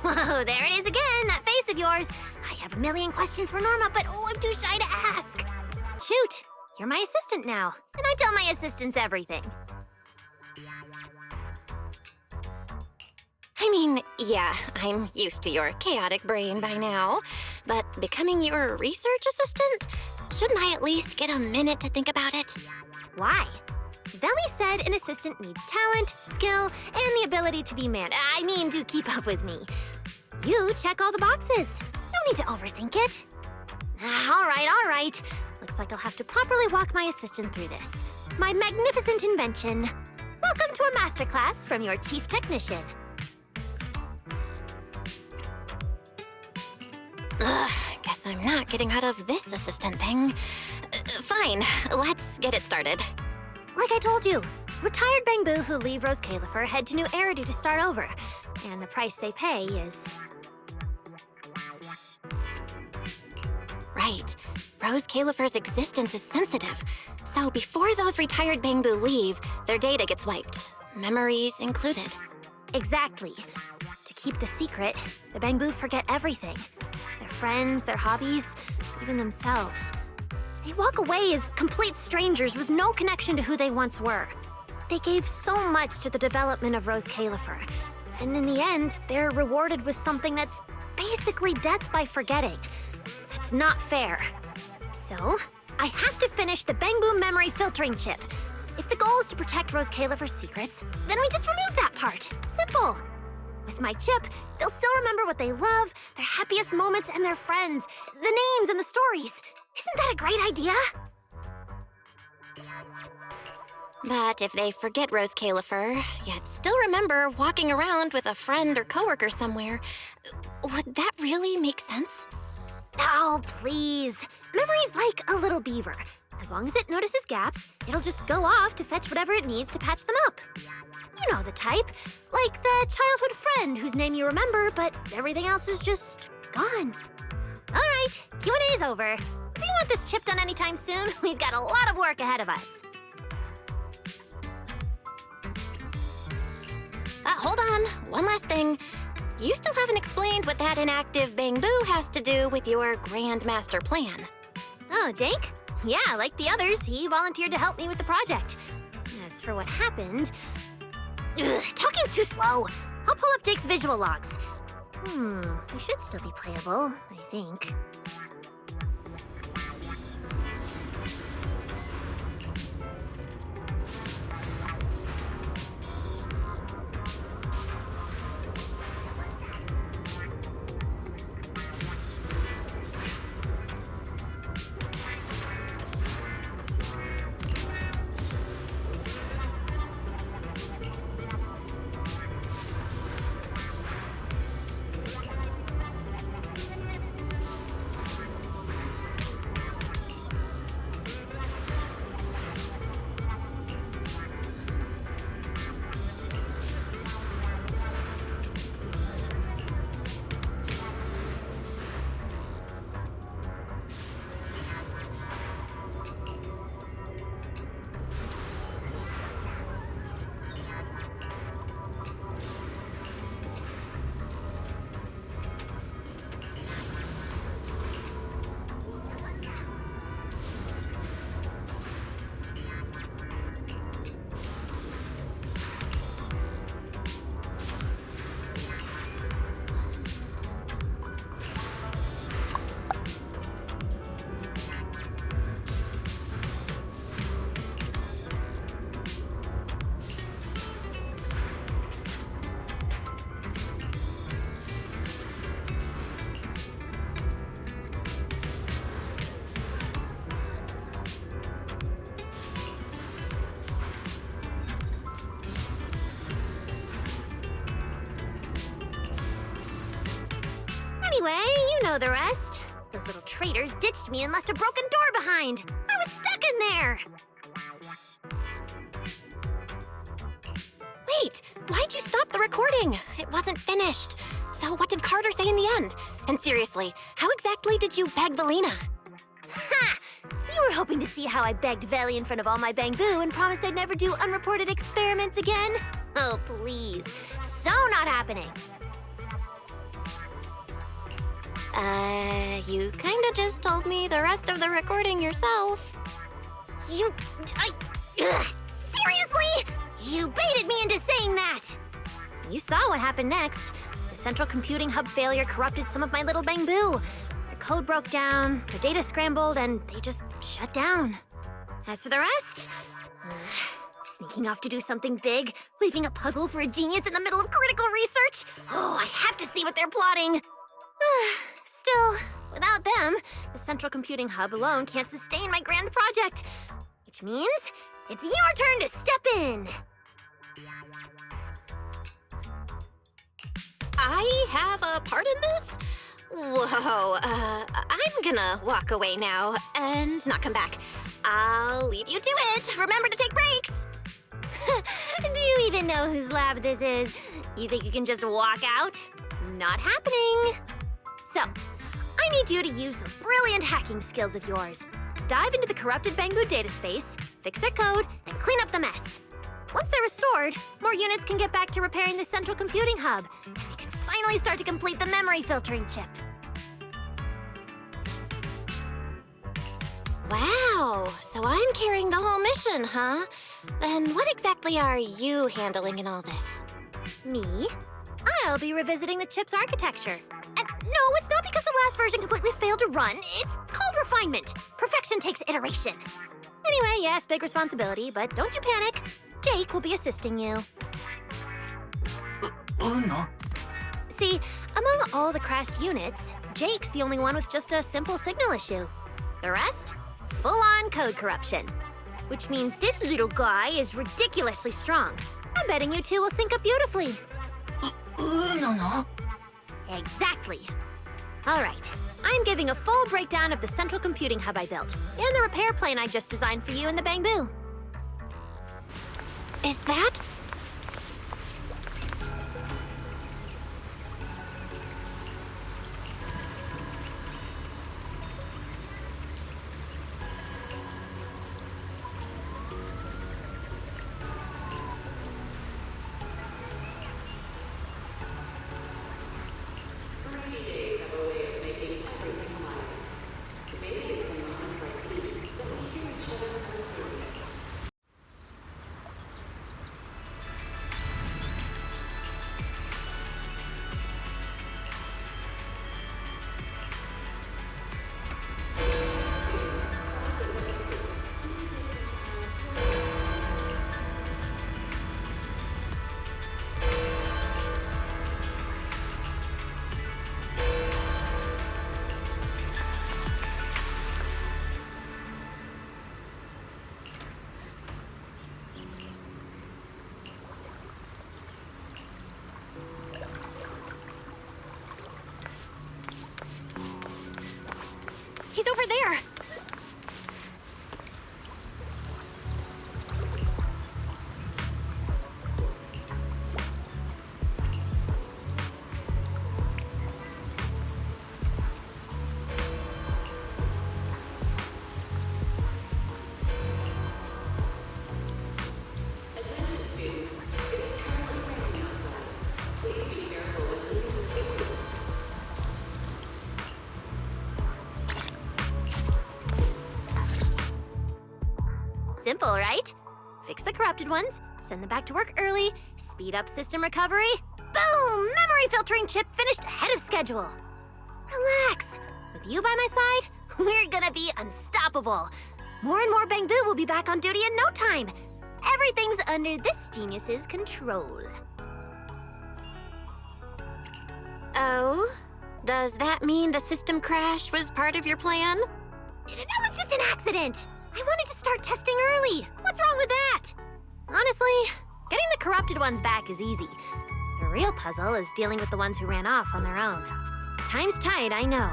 Whoa, there it is again, that face of yours. I have a million questions for Norma, but I'm too shy to ask. Shoot, you're my assistant now, and I tell my assistants everything. I mean, yeah, I'm used to your chaotic brain by now, but becoming your research assistant? Shouldn't I at least get a minute to think about it? Why? Veli said an assistant needs talent, skill, and the ability to be to keep up with me. You check all the boxes. No need to overthink it. All right. Looks like I'll have to properly walk my assistant through this. My magnificent invention. Welcome to a masterclass from your chief technician. Ugh, guess I'm not getting out of this assistant thing. Fine, let's get it started. Like I told you, retired Bangboo who leave Rose Califer head to New Eridu to start over. And the price they pay is... Right. Rose Califer's existence is sensitive. So before those retired Bangboo leave, their data gets wiped. Memories included. Exactly. To keep the secret, the Bangboo forget everything. Their friends, their hobbies, even themselves. They walk away as complete strangers with no connection to who they once were. They gave so much to the development of Rose Califer, and in the end, they're rewarded with something that's basically death by forgetting. That's not fair. So, I have to finish the Bangboo memory filtering chip. If the goal is to protect Rose Califer's secrets, then we just remove that part. Simple. With my chip, they'll still remember what they love, their happiest moments, and their friends, the names and the stories. Isn't that a great idea? But if they forget Rose Califer, yet still remember walking around with a friend or coworker somewhere, would that really make sense? Oh, please. Memory's like a little beaver. As long as it notices gaps, it'll just go off to fetch whatever it needs to patch them up. You know the type. Like the childhood friend whose name you remember, but everything else is just gone. All right, Q&A's over. If you want this chip done anytime soon, we've got a lot of work ahead of us. Hold on, one last thing. You still haven't explained what that inactive Bangboo has to do with your Grand Master plan. Oh, Jake? Yeah, like the others, he volunteered to help me with the project. As for what happened... talking's too slow. I'll pull up Jake's visual logs. They should still be playable, I think. Anyway, you know the rest. Those little traitors ditched me and left a broken door behind. I was stuck in there. Wait, why'd you stop the recording? It wasn't finished. So what did Carter say in the end? And seriously, how exactly did you beg Valina? Ha! You were hoping to see how I begged Veli in front of all my Bangboo and promised I'd never do unreported experiments again? Oh, please. So not happening. You kinda just told me the rest of the recording yourself. Seriously? You baited me into saying that! You saw what happened next. The central computing hub failure corrupted some of my little Bangboo. Their code broke down, their data scrambled, and they just shut down. As for the rest, sneaking off to do something big, leaving a puzzle for a genius in the middle of critical research. Oh, I have to see what they're plotting. Still, without them, the central computing hub alone can't sustain my grand project. Which means it's your turn to step in. I have a part in this? Whoa, I'm gonna walk away now and not come back. I'll leave you to it. Remember to take breaks. Do you even know whose lab this is? You think you can just walk out? Not happening. So, I need you to use those brilliant hacking skills of yours. Dive into the corrupted Bangboo data space, fix their code, and clean up the mess. Once they're restored, more units can get back to repairing the central computing hub, and we can finally start to complete the memory filtering chip. Wow, so I'm carrying the whole mission, huh? Then what exactly are you handling in all this? Me? I'll be revisiting the chip's architecture. And no, it's not because the last version completely failed to run. It's called refinement. Perfection takes iteration. Anyway, yes, big responsibility, but don't you panic. Jake will be assisting you. No. See, among all the crashed units, Jake's the only one with just a simple signal issue. The rest? Full-on code corruption. Which means this little guy is ridiculously strong. I'm betting you two will sync up beautifully. No. Exactly. All right, I'm giving a full breakdown of the central computing hub I built, and the repair plane I just designed for you in the Bangboo. Is that? He's over there! Simple, right? Fix the corrupted ones, send them back to work early, speed up system recovery. Boom! Memory filtering chip finished ahead of schedule. Relax. With you by my side, we're gonna be unstoppable. More and more Bangboo will be back on duty in no time. Everything's under this genius's control. Oh? Does that mean the system crash was part of your plan? That was just an accident. I wanted to start testing early. What's wrong with that? Honestly, getting the corrupted ones back is easy. The real puzzle is dealing with the ones who ran off on their own. Time's tight, I know.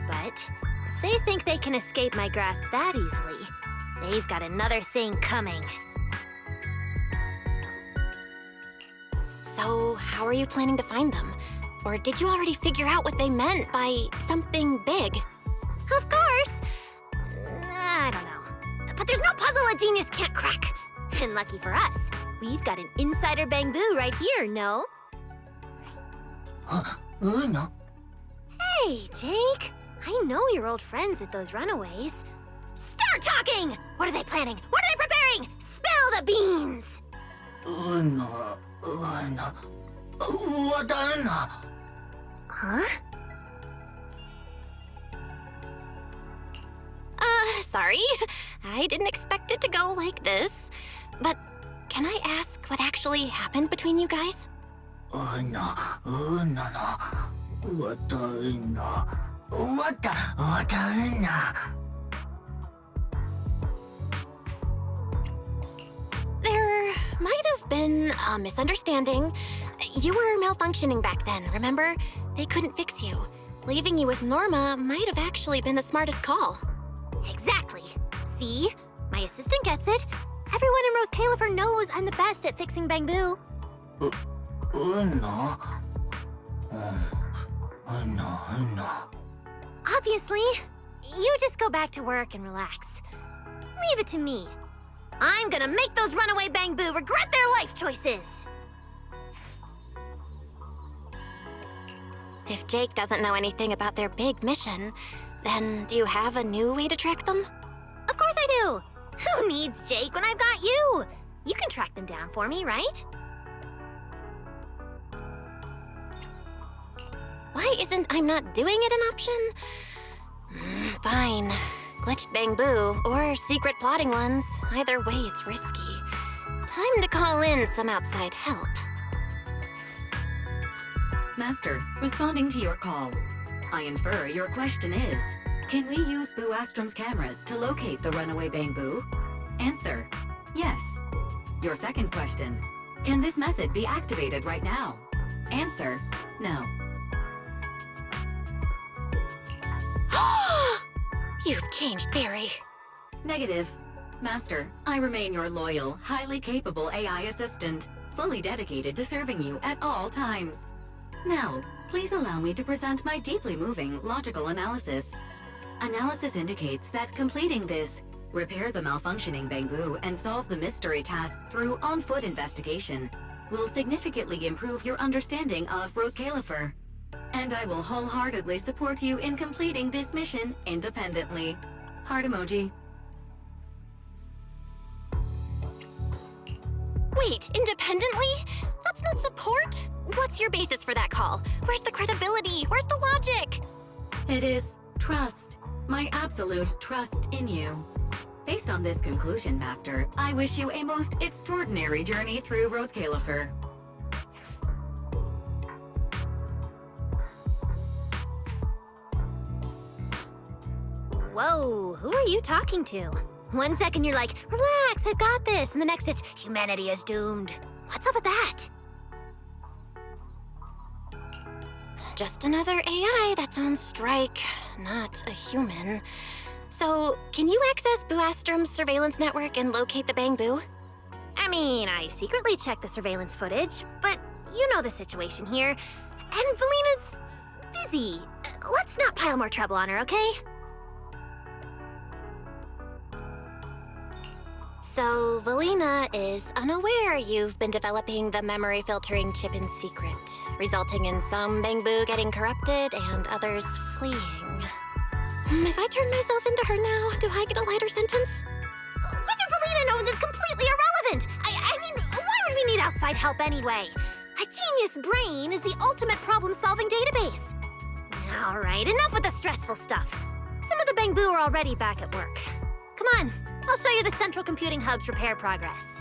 But if they think they can escape my grasp that easily, they've got another thing coming. So, how are you planning to find them? Or did you already figure out what they meant by something big? Of course! I don't know. But there's no puzzle a genius can't crack. And lucky for us, we've got an insider Bangboo right here, no? No. Hey, Jake. I know you're old friends with those runaways. Start talking! What are they planning? What are they preparing? Spill the beans! Huh? Sorry. I didn't expect it to go like this. But can I ask what actually happened between you guys? There might have been a misunderstanding. You were malfunctioning back then, remember? They couldn't fix you. Leaving you with Norma might have actually been the smartest call. Exactly. See? My assistant gets it. Everyone in Rose Califer knows I'm the best at fixing Bangboo. Obviously. You just go back to work and relax. Leave it to me. I'm gonna make those runaway Bangboo regret their life choices. If Jake doesn't know anything about their big mission, then do you have a new way to track them? Of course I do. Who needs Jake when I've got you? You can track them down for me, right? Why isn't I'm not doing it an option? Fine. Glitched Bangboo or secret plotting ones. Either way, it's risky. Time to call in some outside help. Master, responding to your call. I infer your question is, can we use Boo Astrum's cameras to locate the runaway Bangboo? Answer, yes. Your second question, can this method be activated right now? Answer, no. You've changed, Barry. Negative. Master, I remain your loyal, highly capable AI assistant, fully dedicated to serving you at all times. Now, please allow me to present my deeply moving logical analysis. Analysis indicates that completing this, repair the malfunctioning Bangboo and solve the mystery task through on-foot investigation, will significantly improve your understanding of Rose Califer. And I will wholeheartedly support you in completing this mission independently. Heart emoji. Wait, independently? That's not support? What's your basis for that call? Where's the credibility? Where's the logic? It is trust. My absolute trust in you. Based on this conclusion, Master, I wish you a most extraordinary journey through Rose Califer. Whoa, who are you talking to? 1 second you're like, relax, I've got this, and the next it's, humanity is doomed. What's up with that? Just another AI that's on strike, not a human. So, can you access Boo Astrum's surveillance network and locate the Bangboo? I mean, I secretly checked the surveillance footage, but you know the situation here. And Valina's busy. Let's not pile more trouble on her, okay? So, Valina is unaware you've been developing the memory filtering chip in secret, resulting in some Bangboo getting corrupted and others fleeing. If I turn myself into her now, do I get a lighter sentence? Whether Valina knows is completely irrelevant. I mean, why would we need outside help anyway? A genius brain is the ultimate problem-solving database. All right, enough with the stressful stuff. Some of the Bangboo are already back at work. Come on, I'll show you the Central Computing Hub's repair progress.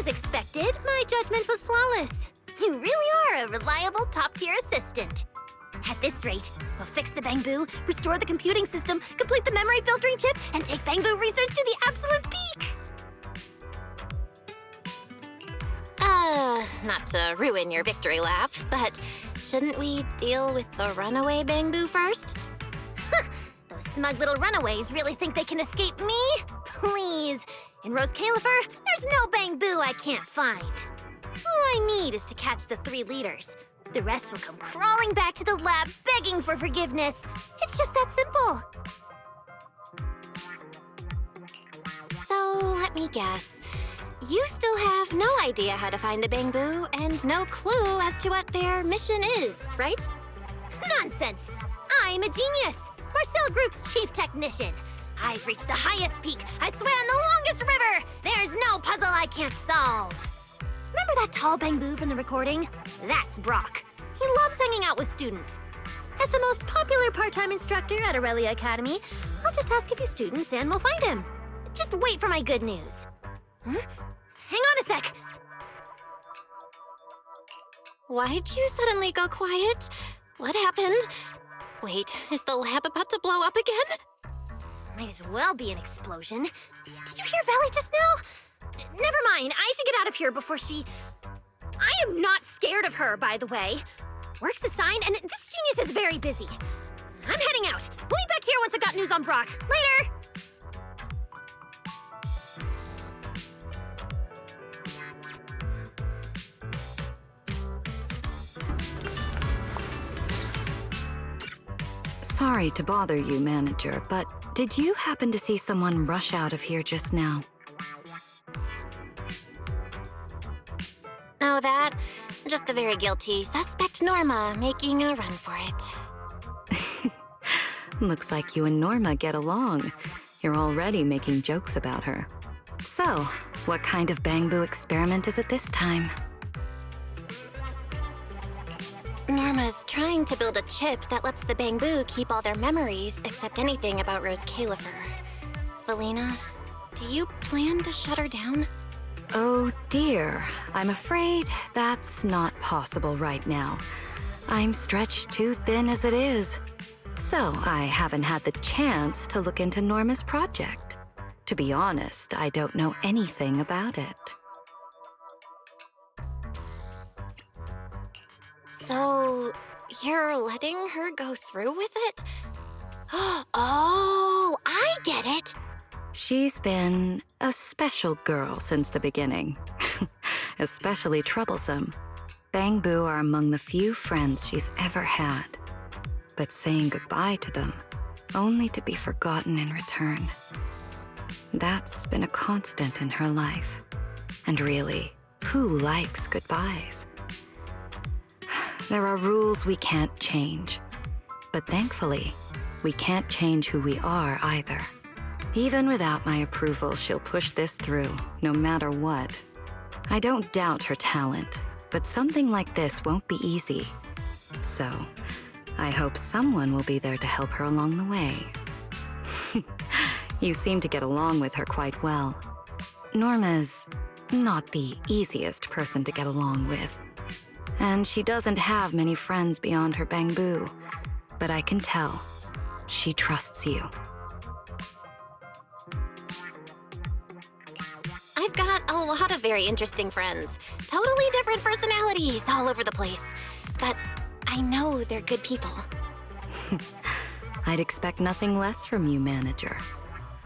As expected, my judgment was flawless. You really are a reliable top-tier assistant. At this rate, we'll fix the Bangboo, restore the computing system, complete the memory filtering chip, and take Bangboo research to the absolute peak! Not to ruin your victory lap, but shouldn't we deal with the runaway Bangboo first? Those smug little runaways really think they can escape me? Please. In Rose Califer, there's no Bangboo I can't find. All I need is to catch the 3 leaders. The rest will come crawling back to the lab, begging for forgiveness. It's just that simple. So, let me guess. You still have no idea how to find the Bangboo and no clue as to what their mission is, right? Nonsense! I'm a genius! Marcel Group's chief technician. I've reached the highest peak. I swam the longest river. There's no puzzle I can't solve. Remember that tall Bangboo from the recording? That's Brock. He loves hanging out with students. As the most popular part-time instructor at Aurelia Academy, I'll just ask a few students and we'll find him. Just wait for my good news. Hang on a sec. Why'd you suddenly go quiet? What happened? Wait, is the lab about to blow up again? Might as well be an explosion. Did you hear Valley just now? Never mind, I should get out of here before she... I am not scared of her, by the way. Work's assigned, and this genius is very busy. I'm heading out. We'll be back here once I've got news on Brock. Later! Sorry to bother you, manager, but did you happen to see someone rush out of here just now? No, that. Just the very guilty suspect Norma making a run for it. Looks like you and Norma get along. You're already making jokes about her. So, what kind of Bangboo experiment is it this time? Norma's trying to build a chip that lets the Bangboo keep all their memories except anything about Rose Califer. Valina, do you plan to shut her down? Oh dear, I'm afraid that's not possible right now. I'm stretched too thin as it is. So I haven't had the chance to look into Norma's project. To be honest, I don't know anything about it. So, you're letting her go through with it? Oh, I get it! She's been a special girl since the beginning. Especially troublesome. Bangboo are among the few friends she's ever had. But saying goodbye to them, only to be forgotten in return. That's been a constant in her life. And really, who likes goodbyes? There are rules we can't change. But thankfully, we can't change who we are either. Even without my approval, she'll push this through, no matter what. I don't doubt her talent, but something like this won't be easy. So, I hope someone will be there to help her along the way. You seem to get along with her quite well. Norma's not the easiest person to get along with. And she doesn't have many friends beyond her Bangboo. But I can tell, she trusts you. I've got a lot of very interesting friends. Totally different personalities all over the place. But I know they're good people. I'd expect nothing less from you, manager.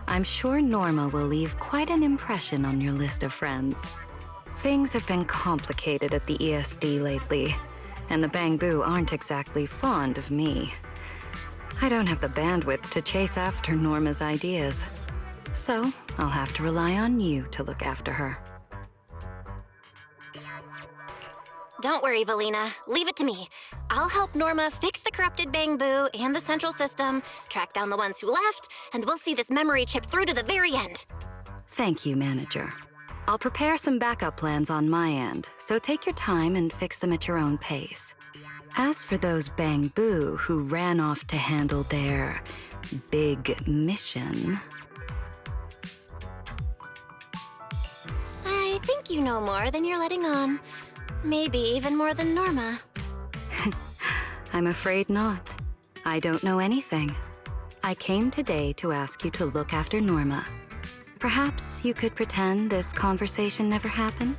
I'm sure Norma will leave quite an impression on your list of friends. Things have been complicated at the ESD lately, and the Bangboo aren't exactly fond of me. I don't have the bandwidth to chase after Norma's ideas. So, I'll have to rely on you to look after her. Don't worry, Valina. Leave it to me. I'll help Norma fix the corrupted Bangboo and the central system, track down the ones who left, and we'll see this memory chip through to the very end. Thank you, manager. I'll prepare some backup plans on my end, so take your time and fix them at your own pace. As for those Bangboo who ran off to handle their big mission... I think you know more than you're letting on. Maybe even more than Norma. I'm afraid not. I don't know anything. I came today to ask you to look after Norma. Perhaps you could pretend this conversation never happened?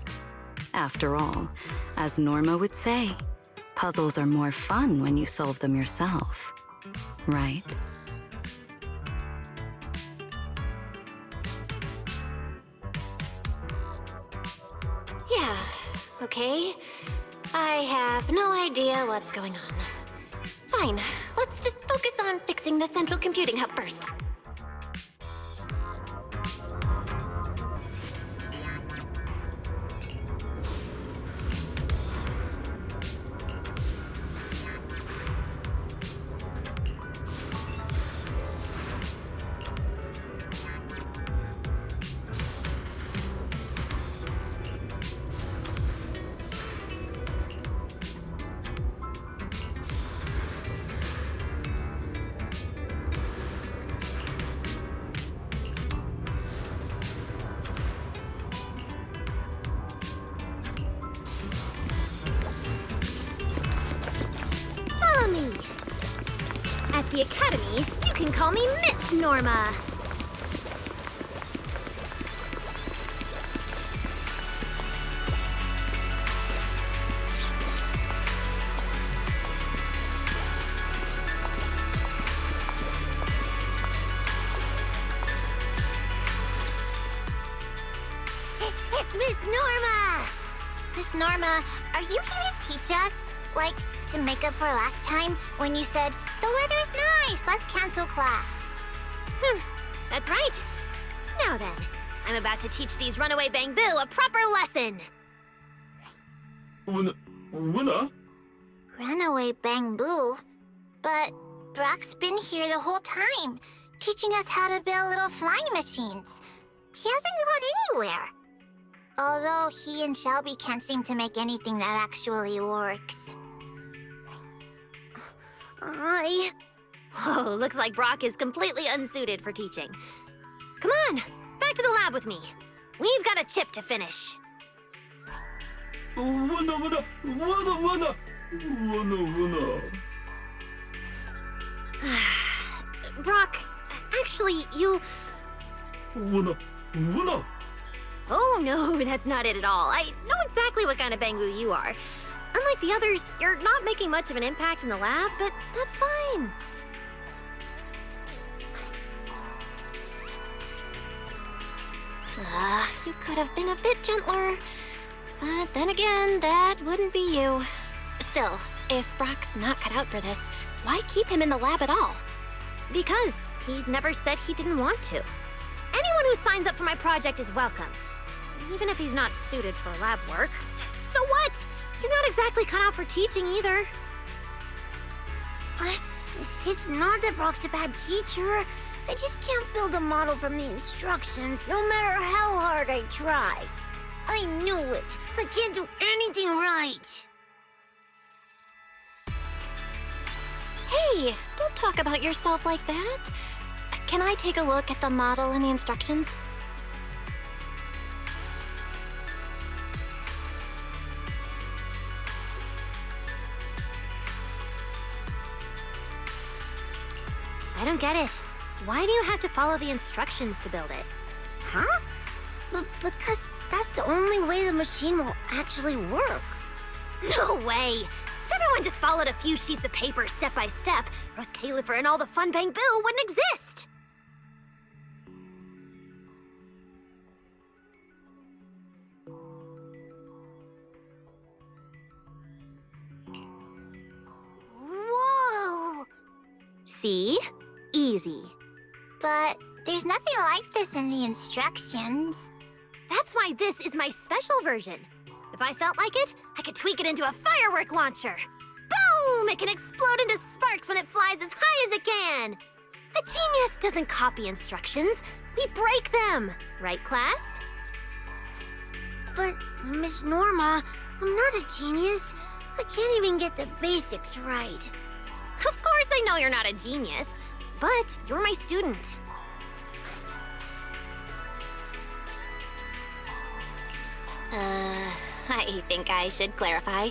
After all, as Norma would say, puzzles are more fun when you solve them yourself, right? Yeah, okay. I have no idea what's going on. Fine, let's just focus on fixing the central computing hub first. Follow me. At the Academy, you can call me Miss Norma. It's Miss Norma! Miss Norma, are you here to teach us? Like, to make up for last time when you said, the weather's nice, let's cancel class. That's right. Now then, I'm about to teach these runaway Bangboo a proper lesson. Una? Runaway Bangboo? But Brock's been here the whole time, teaching us how to build little flying machines. He hasn't gone anywhere. Although he and Shelby can't seem to make anything that actually works. Whoa, looks like Brock is completely unsuited for teaching. Come on, back to the lab with me. We've got a chip to finish. Una. Brock, actually, you... Una. Oh, no, that's not it at all. I know exactly what kind of Bangboo you are. Unlike the others, you're not making much of an impact in the lab, but that's fine. You could have been a bit gentler. But then again, that wouldn't be you. Still, if Brock's not cut out for this, why keep him in the lab at all? Because he never said he didn't want to. Anyone who signs up for my project is welcome. Even if he's not suited for lab work. So what? He's not exactly cut out for teaching either. It's not that Brock's a bad teacher. I just can't build a model from the instructions, no matter how hard I try. I knew it. I can't do anything right. Hey, don't talk about yourself like that. Can I take a look at the model and the instructions? I don't get it. Why do you have to follow the instructions to build it? Huh? Because that's the only way the machine will actually work. No way! If everyone just followed a few sheets of paper step by step, Rose Califer and all the fun Bangboo wouldn't exist! Whoa! See? Easy. But there's nothing like this in the instructions. That's why this is my special version. If I felt like it, I could tweak it into a firework launcher. Boom! It can explode into sparks when it flies as high as it can. A genius doesn't copy instructions. We break them. Right, class? But, Miss Norma, I'm not a genius. I can't even get the basics right. Of course I know you're not a genius, but you're my student. But you're my student. I think I should clarify.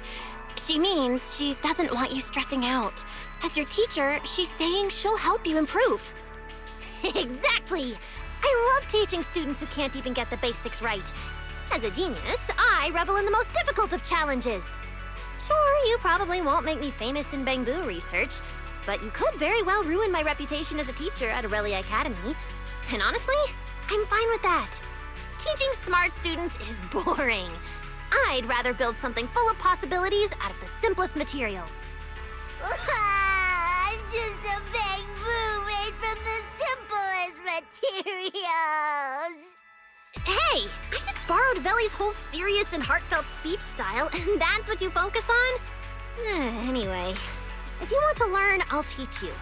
She means she doesn't want you stressing out. As your teacher, she's saying she'll help you improve. Exactly! I love teaching students who can't even get the basics right. As a genius, I revel in the most difficult of challenges. Sure, you probably won't make me famous in Bangboo research, but you could very well ruin my reputation as a teacher at Aurelia Academy. And honestly, I'm fine with that. Teaching smart students is boring. I'd rather build something full of possibilities out of the simplest materials. I'm just a Bangboo made from the simplest materials. Hey, I just borrowed Veli's whole serious and heartfelt speech style, and that's what you focus on? Anyway, if you want to learn, I'll teach you.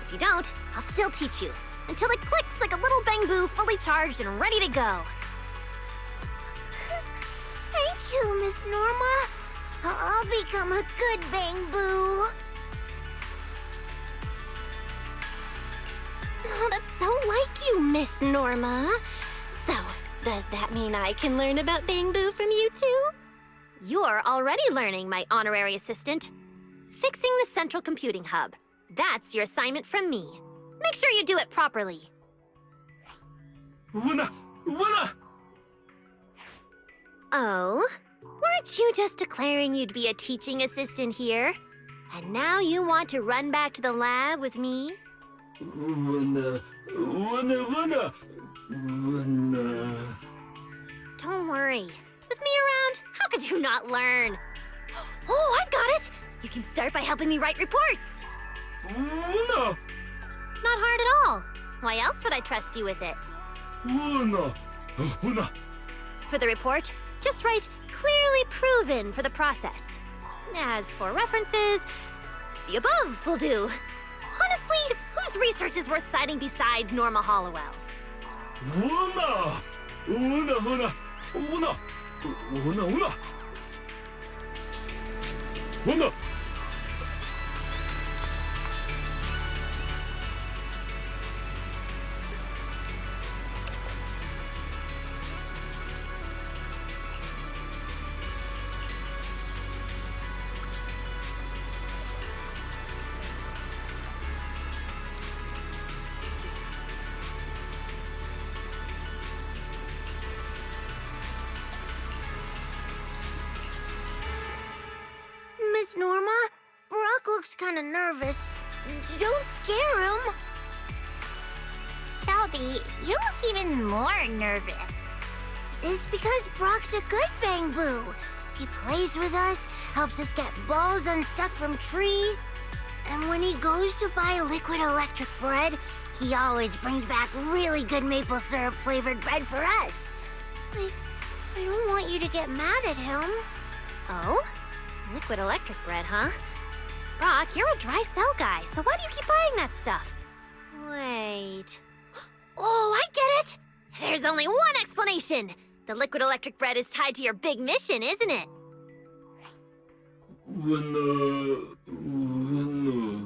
If you don't, I'll still teach you, until it clicks like a little Bangboo fully charged and ready to go. Thank you, Miss Norma. I'll become a good Bangboo. Oh, that's so like you, Miss Norma. So, does that mean I can learn about Bangboo from you too? You're already learning, my honorary assistant. Fixing the central computing hub. That's your assignment from me. Make sure you do it properly. Winner! Winner! Oh? Weren't you just declaring you'd be a teaching assistant here? And now you want to run back to the lab with me? Winner! Winner! Winner! Winner! Don't worry. With me around, how could you not learn? Oh, I've got it! You can start by helping me write reports. Winner! Not hard at all. Why else would I trust you with it? Winner! Winner! For the report, just write clearly proven for the process. As for references, see above will do. Honestly, whose research is worth citing besides Norma Hollowell's? Winner! Winner! Winner! Winner! Winner! Winner! Winner! Miss Norma, Brock looks kind of nervous. Don't scare him. Shelby, you look even more nervous. It's because Brock's a good Bangboo. He plays with us, helps us get balls unstuck from trees. And when he goes to buy liquid electric bread, he always brings back really good maple syrup flavored bread for us. I don't want you to get mad at him. Oh? Liquid electric bread, huh? Brock, you're a dry cell guy, so why do you keep buying that stuff? Wait. Oh, I get it! There's only one explanation! The liquid electric bread is tied to your big mission, isn't it? Winner! Winner!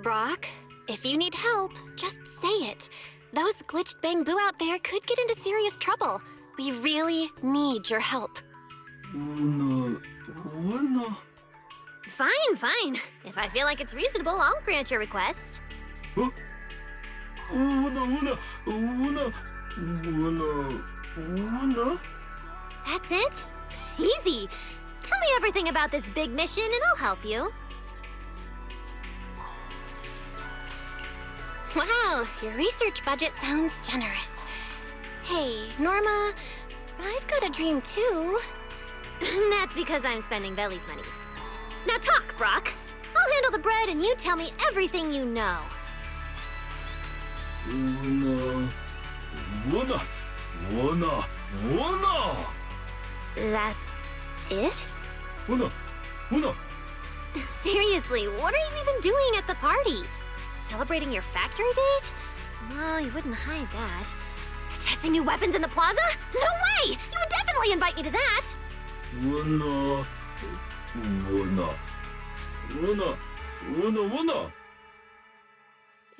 Brock, if you need help, just say it. Those glitched Bangboo out there could get into serious trouble. We really need your help. Winner! Winner! Fine, fine. If I feel like it's reasonable, I'll grant your request. Huh? Winner! Winner! Winner! Winner! Winner! That's it? Easy. Tell me everything about this big mission and I'll help you. Wow, your research budget sounds generous. Hey, Norma, I've got a dream too. That's because I'm spending Veli's money. Now talk, Brock. I'll handle the bread and you tell me everything you know. Winner! Winner! Winner! Winner! That's it? Winner! Winner! Seriously, what are you even doing at the party? Celebrating your factory date? No, you wouldn't hide that. Testing new weapons in the plaza? No way! You would definitely invite me to that! Winner! Winner! Winner! Winner! Winner!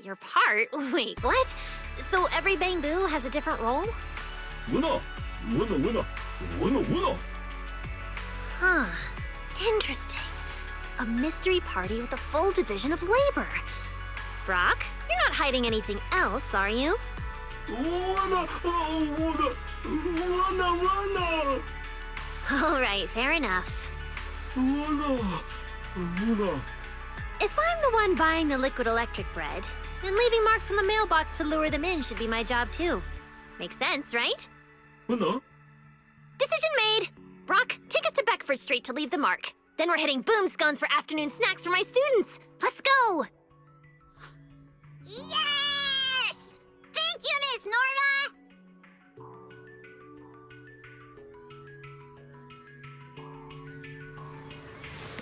Your part? Wait, what? So every bamboo has a different role? winner, winner, winner, winner, winner. Huh. Interesting. A mystery party with a full division of labor. Brock, you're not hiding anything else, are you? winner, winner, winner, winner, All right, fair enough. winner, winner. If I'm the one buying the liquid electric bread, then leaving marks on the mailbox to lure them in should be my job too. Makes sense, right? winner. Decision made! Brock, take us to Beckford Street to leave the mark. Then we're hitting Boom Scones for afternoon snacks for my students. Let's go! Yes! Thank you, Miss Norma!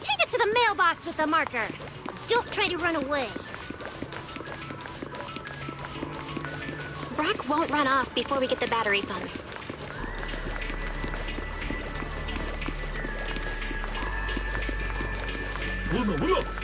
Take it to the mailbox with the marker. Don't try to run away. Brock won't run off before we get the battery funds. winner, winner.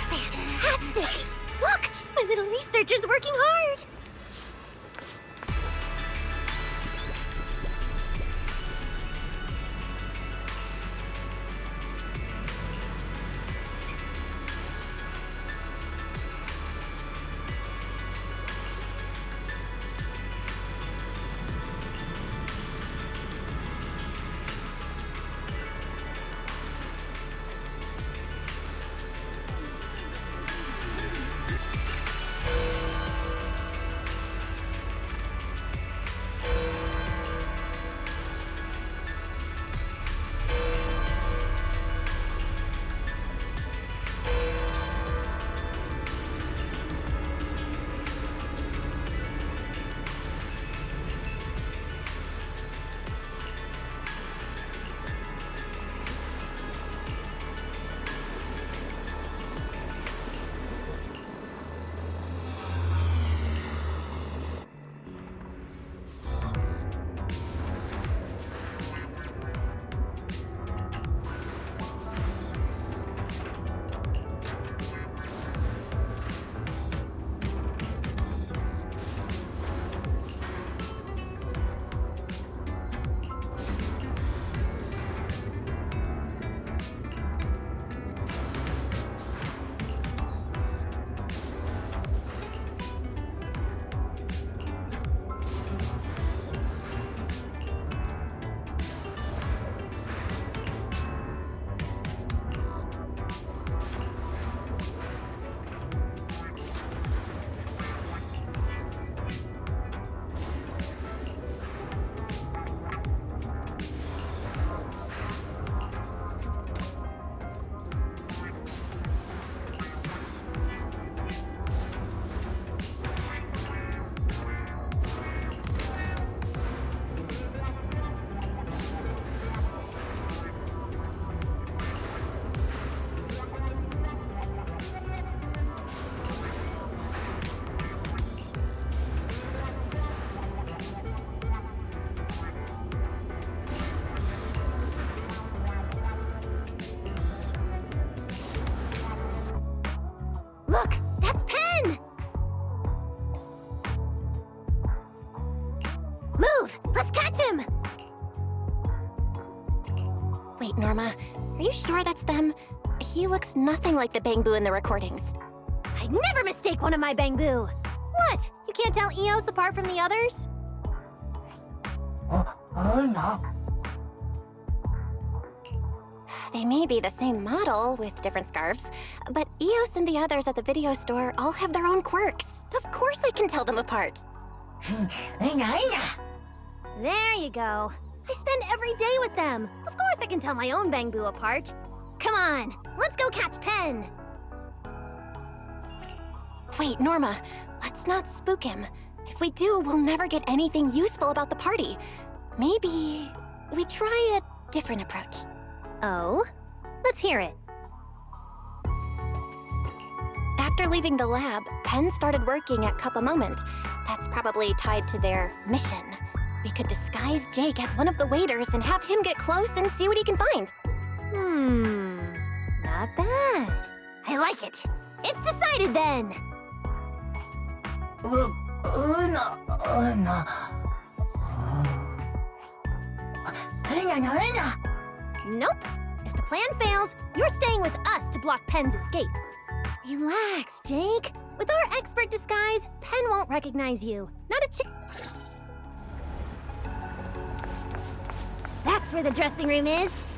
Fantastic! Look, my little researcher's working hard. Look, that's Pen! Move! Let's catch him! Wait, Norma, are you sure that's them? He looks nothing like the Bang Boo in the recordings. I'd never mistake one of my Bang-Boo! What? You can't tell Eos apart from the others? They may be the same model with different scarves, but Eos and the others at the video store all have their own quirks. Of course I can tell them apart. There you go. I spend every day with them. Of course I can tell my own Bangboo apart. Come on, let's go catch Pen. Wait, Norma, let's not spook him. If we do, we'll never get anything useful about the party. Maybe we try a different approach. Oh? Let's hear it. After leaving the lab, Pen started working at Cup a Moment. That's probably tied to their mission. We could disguise Jake as one of the waiters and have him get close and see what he can find. Not bad. I like it. It's decided then. Nope. If the plan fails, you're staying with us to block Pen's escape. Relax, Jake. With our expert disguise, Pen won't recognize you. Not a chance. That's where the dressing room is.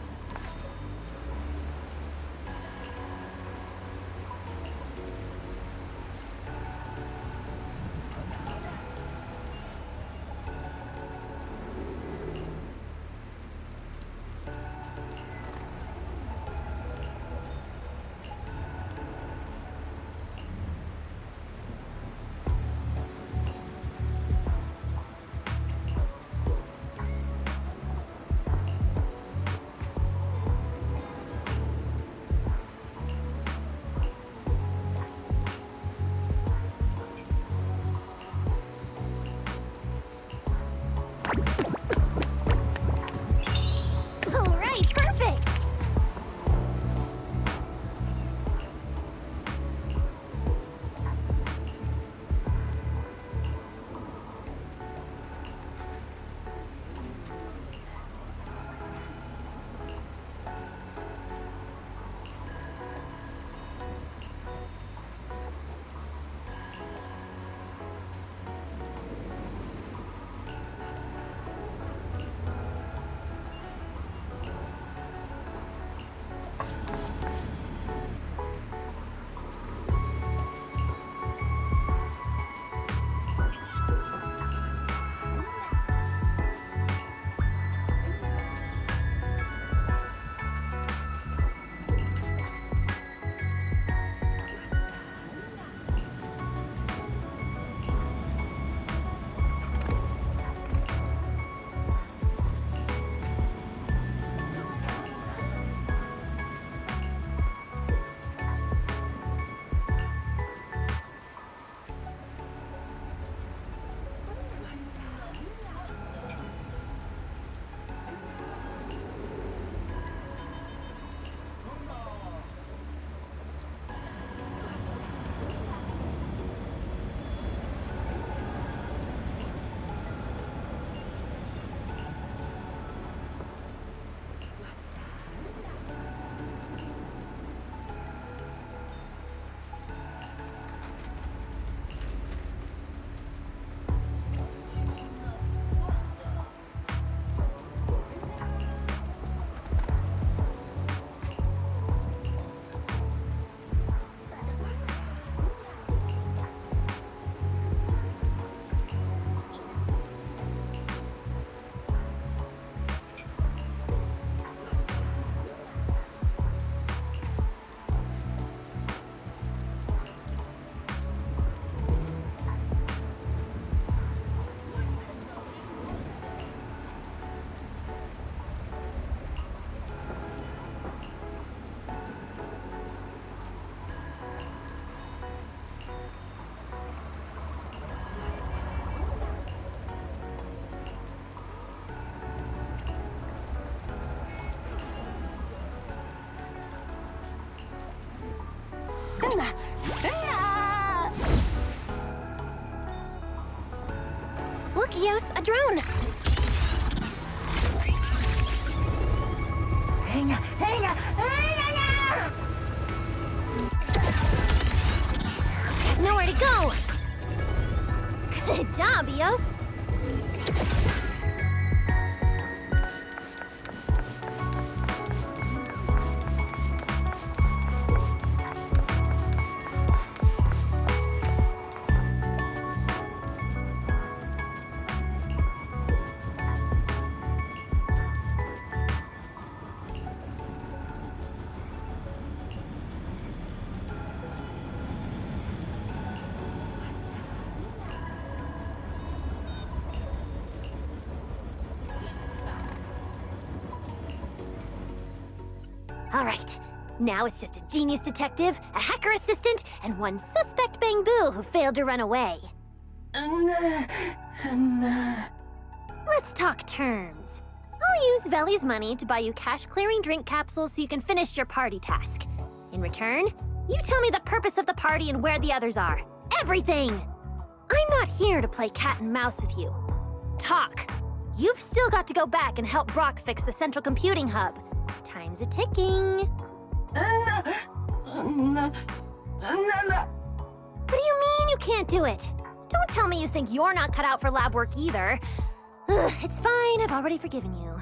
Look, Eos, a drone! There's nowhere to go! Good job, Eos! All right, now it's just a genius detective, a hacker assistant, and one suspect Bangbu who failed to run away. Let's talk terms. I'll use Veli's money to buy you cash-clearing drink capsules so you can finish your party task. In return, you tell me the purpose of the party and where the others are. Everything! I'm not here to play cat and mouse with you. Talk! You've still got to go back and help Brock fix the central computing hub. Time's a-ticking. What do you mean you can't do it? Don't tell me you think you're not cut out for lab work either. Ugh, it's fine, I've already forgiven you.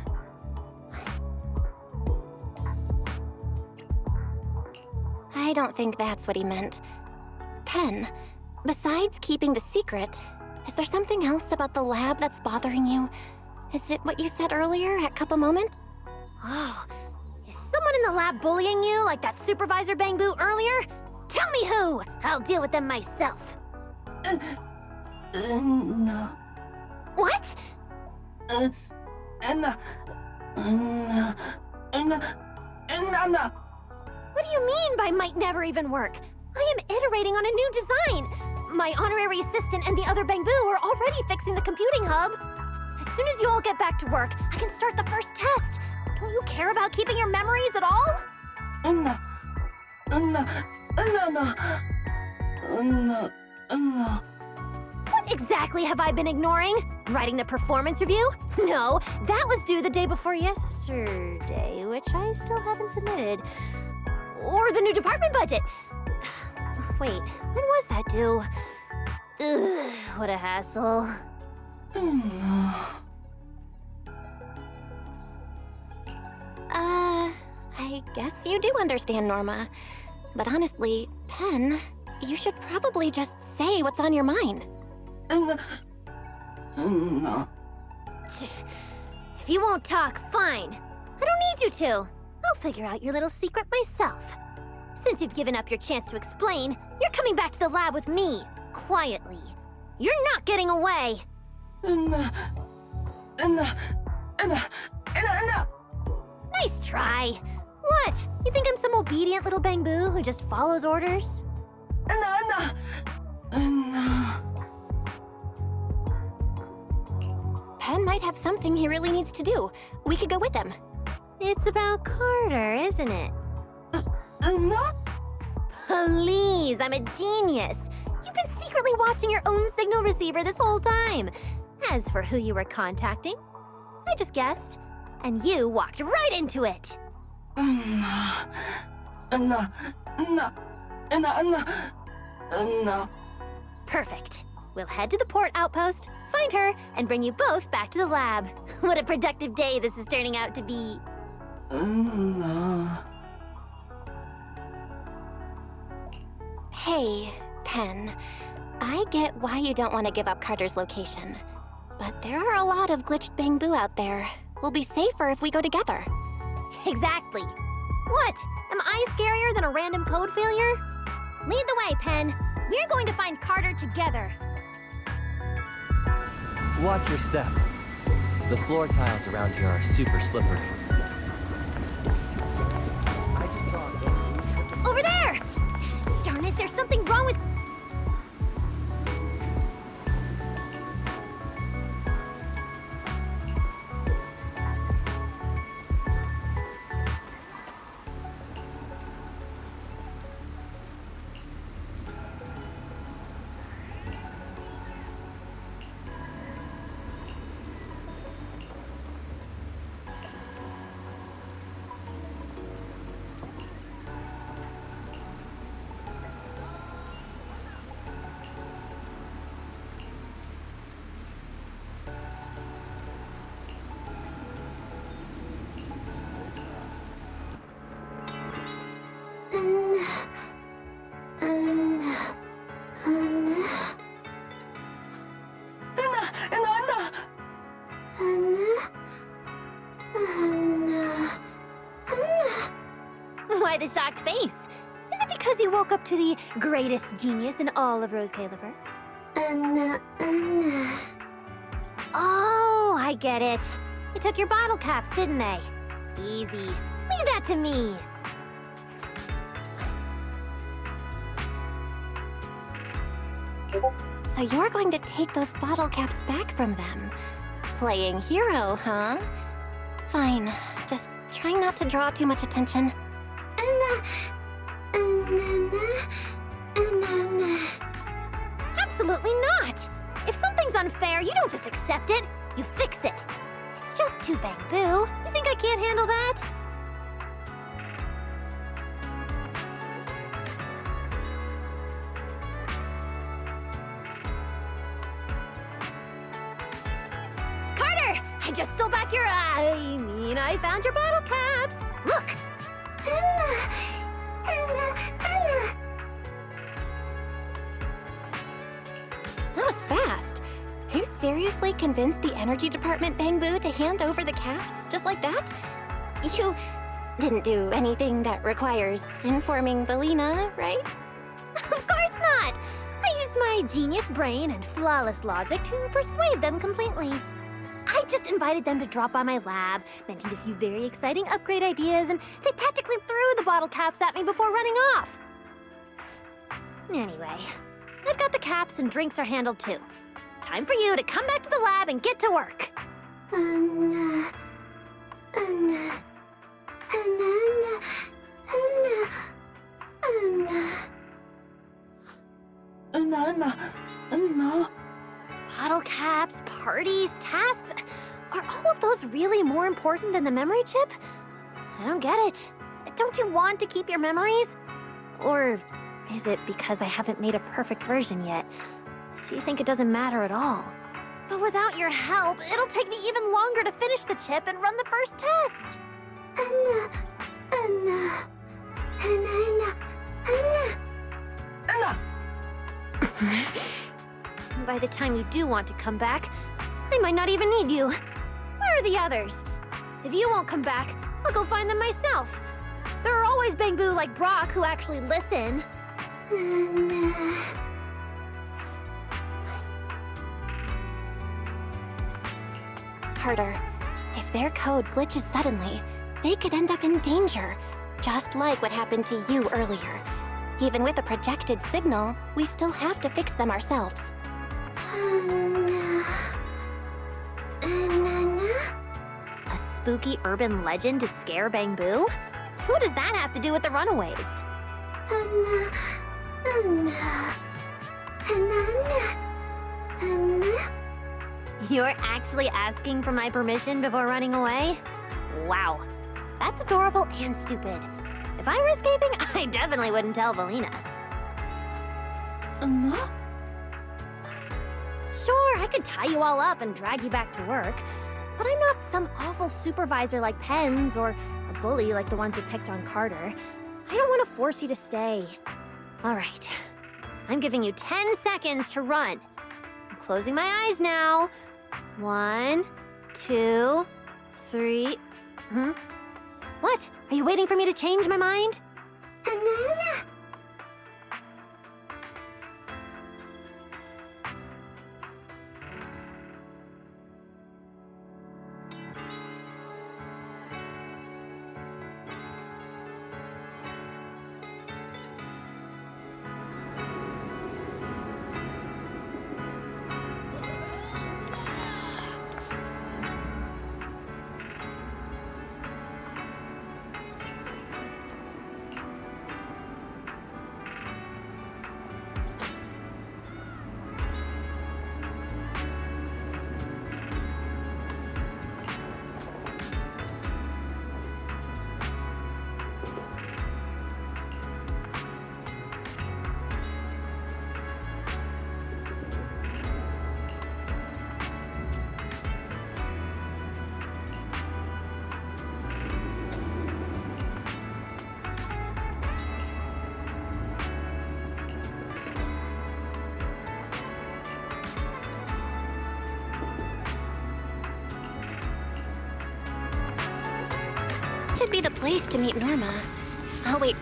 I don't think that's what he meant. Pen, besides keeping the secret, is there something else about the lab that's bothering you? Is it what you said earlier at Cup a Moment? Oh, is someone in the lab bullying you like that supervisor Bangbu earlier? Tell me who! I'll deal with them myself. No. What? What do you mean by might never even work? I am iterating on a new design. My honorary assistant and the other Bangbu are already fixing the computing hub. As soon as you all get back to work, I can start the first test. Don't you care about keeping your memories at all? What exactly have I been ignoring? Writing the performance review? No, that was due the day before yesterday, which I still haven't submitted. Or the new department budget. Wait, when was that due? Ugh, what a hassle. I guess you do understand, Norma. But honestly, Pen, you should probably just say what's on your mind. If you won't talk, fine. I don't need you to. I'll figure out your little secret myself. Since you've given up your chance to explain, you're coming back to the lab with me, quietly. You're not getting away. Nice try. What? You think I'm some obedient little Bangbu who just follows orders? Pen might have something he really needs to do. We could go with him. It's about Carter, isn't it? Please, I'm a genius. You've been secretly watching your own signal receiver this whole time. As for who you were contacting, I just guessed. And you walked right into it. Perfect. We'll head to the port outpost, find her, and bring you both back to the lab. What a productive day this is turning out to be. Hey, Pen. I get why you don't want to give up Carter's location. But there are a lot of glitched Bangbu out there. We'll be safer if we go together. Exactly. What? Am I scarier than a random code failure? Lead the way, Pen. We're going to find Carter together. Watch your step. The floor tiles around here are super slippery. Over there! Darn it, there's something wrong with... Why the shocked face? Is it because you woke up to the greatest genius in all of Rose Caliver? Oh, I get it. They took your bottle caps, didn't they? Easy. Leave that to me. So you're going to take those bottle caps back from them. Playing hero, huh? Fine. Just trying not to draw too much attention. Absolutely not! If something's unfair, you don't just accept it, you fix it. It's just too Bangboo. You think I can't handle that? Carter! I just stole back your... I found your bottle caps! Look! That was fast. You seriously convinced the energy department, Bangboo, to hand over the caps just like that? You didn't do anything that requires informing Valina, right? Of course not! I used my genius brain and flawless logic to persuade them completely. I just invited them to drop by my lab, mentioned a few very exciting upgrade ideas, and they practically threw the bottle caps at me before running off. Anyway, I've got the caps and drinks are handled too. Time for you to come back to the lab and get to work. Bottle caps, parties, tasks. Are all of those really more important than the memory chip? I don't get it. Don't you want to keep your memories? Or is it because I haven't made a perfect version yet? So you think it doesn't matter at all? But without your help, it'll take me even longer to finish the chip and run the first test. By the time you do want to come back, I might not even need you. Where are the others? If you won't come back, I'll go find them myself. There are always Bangboo like Brock who actually listen. Carter, if their code glitches suddenly, they could end up in danger, just like what happened to you earlier. Even with a projected signal, we still have to fix them ourselves. A spooky urban legend to scare Bangboo? What does that have to do with the Runaways? You're actually asking for my permission before running away? Wow, that's adorable and stupid. If I were escaping, I definitely wouldn't tell Valina. Sure, I could tie you all up and drag you back to work, but I'm not some awful supervisor like Pens or a bully like the ones who picked on Carter. I don't want to force you to stay. All right, I'm giving you 10 seconds to run. I'm closing my eyes now. 1, 2, 3. What? Are you waiting for me to change my mind? Should be the place to meet Norma. Oh, wait.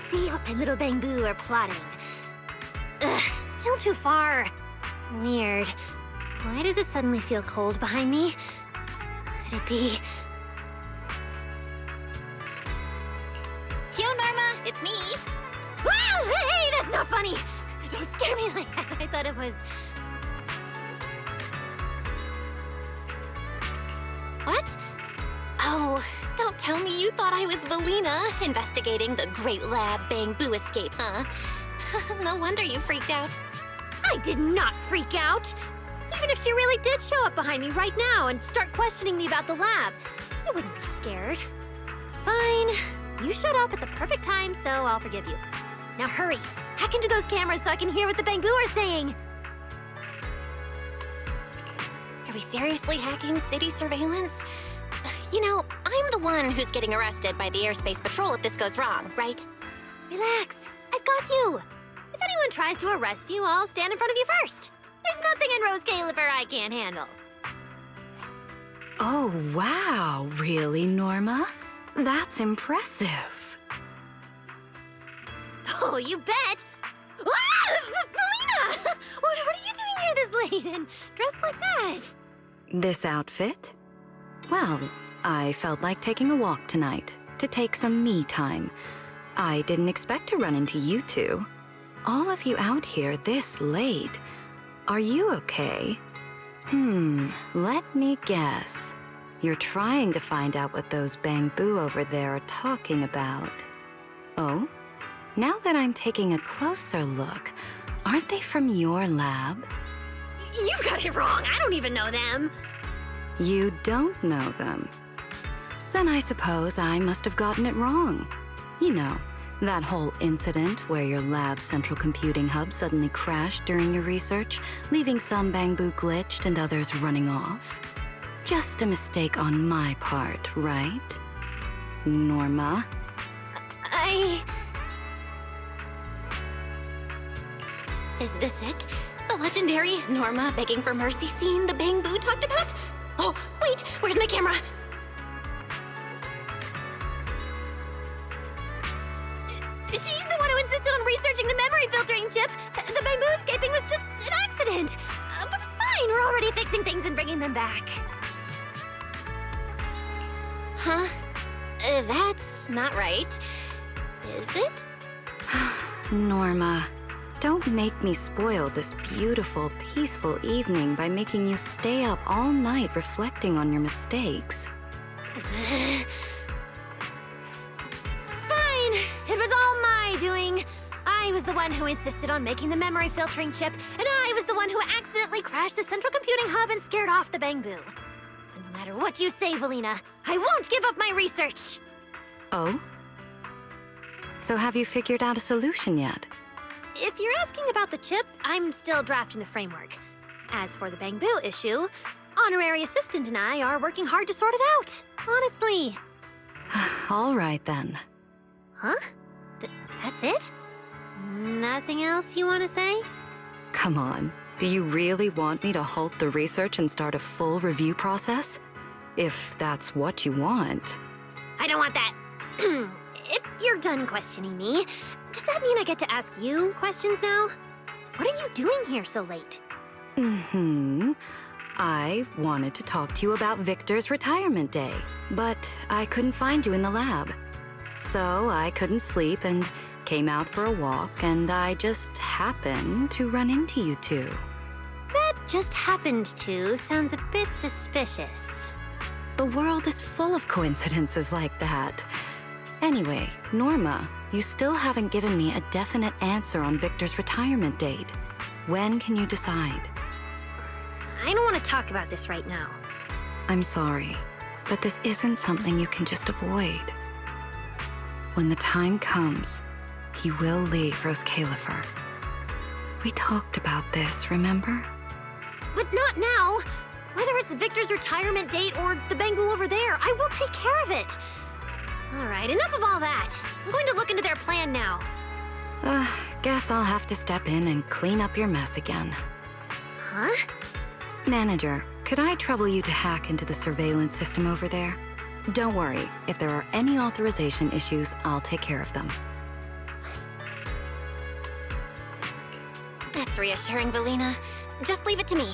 see what my little bamboo are plotting. Ugh, still too far. Weird. Why does it suddenly feel cold behind me? Could it be... Yo, Norma, it's me. Wow, hey, that's not funny! Don't scare me like that. I thought it was... What? Oh, don't tell me you thought I was Valina, investigating the Great Lab Bamboo escape, huh? No wonder you freaked out. I did not freak out! Even if she really did show up behind me right now and start questioning me about the lab, I wouldn't be scared. Fine. You showed up at the perfect time, so I'll forgive you. Now hurry, hack into those cameras so I can hear what the bamboo are saying. Are we seriously hacking city surveillance? You know, I'm the one who's getting arrested by the Airspace Patrol if this goes wrong, right? Relax, I've got you. If anyone tries to arrest you, I'll stand in front of you first. There's nothing in Rose Califer I can't handle. Oh, wow. Really, Norma? That's impressive. Oh, you bet! Ah! Melina! What are you doing here this late and dressed like that? This outfit? Well, I felt like taking a walk tonight, to take some me time. I didn't expect to run into you two. All of you out here this late. Are you okay? Let me guess. You're trying to find out what those bamboo over there are talking about. Oh? Now that I'm taking a closer look, aren't they from your lab? You've got it wrong. I don't even know them. You don't know them. Then I suppose I must have gotten it wrong. You know, that whole incident where your lab's central computing hub suddenly crashed during your research, leaving some bamboo glitched and others running off. Just a mistake on my part, right? Norma? Is this it? The legendary Norma begging for mercy scene the bamboo talked about? Oh, wait, where's my camera? She's the one who insisted on researching the memory filtering chip. The bamboo escaping was just an accident. But it's fine, we're already fixing things and bringing them back. Huh? That's not right. Is it? Norma, don't make me spoil this beautiful, peaceful evening by making you stay up all night reflecting on your mistakes. Fine, it was all my doing. I was the one who insisted on making the memory filtering chip, and I was the one who accidentally crashed the central computing hub and scared off the bamboo. But no matter what you say, Valina, I won't give up my research. Oh? So have you figured out a solution yet? If you're asking about the chip, I'm still drafting the framework. As for the bamboo issue, Honorary Assistant and I are working hard to sort it out. Honestly. All right, then. Huh? That's it? Nothing else you want to say? Come on. Do you really want me to halt the research and start a full review process? If that's what you want. I don't want that. If you're done questioning me, does that mean I get to ask you questions now? What are you doing here so late? I wanted to talk to you about Victor's retirement day, but I couldn't find you in the lab. So I couldn't sleep and came out for a walk, and I just happened to run into you two. That just happened to sounds a bit suspicious. The world is full of coincidences like that. Anyway, Norma, you still haven't given me a definite answer on Victor's retirement date. When can you decide? I don't want to talk about this right now. I'm sorry, but this isn't something you can just avoid. When the time comes, he will leave Rose Califer. We talked about this, remember? But not now. Whether it's Victor's retirement date or the bamboo over there, I will take care of it. All right, enough of all that. I'm going to look into their plan now. Guess I'll have to step in and clean up your mess again. Huh? Manager, could I trouble you to hack into the surveillance system over there? Don't worry, if there are any authorization issues, I'll take care of them. That's reassuring, Valina. Just leave it to me.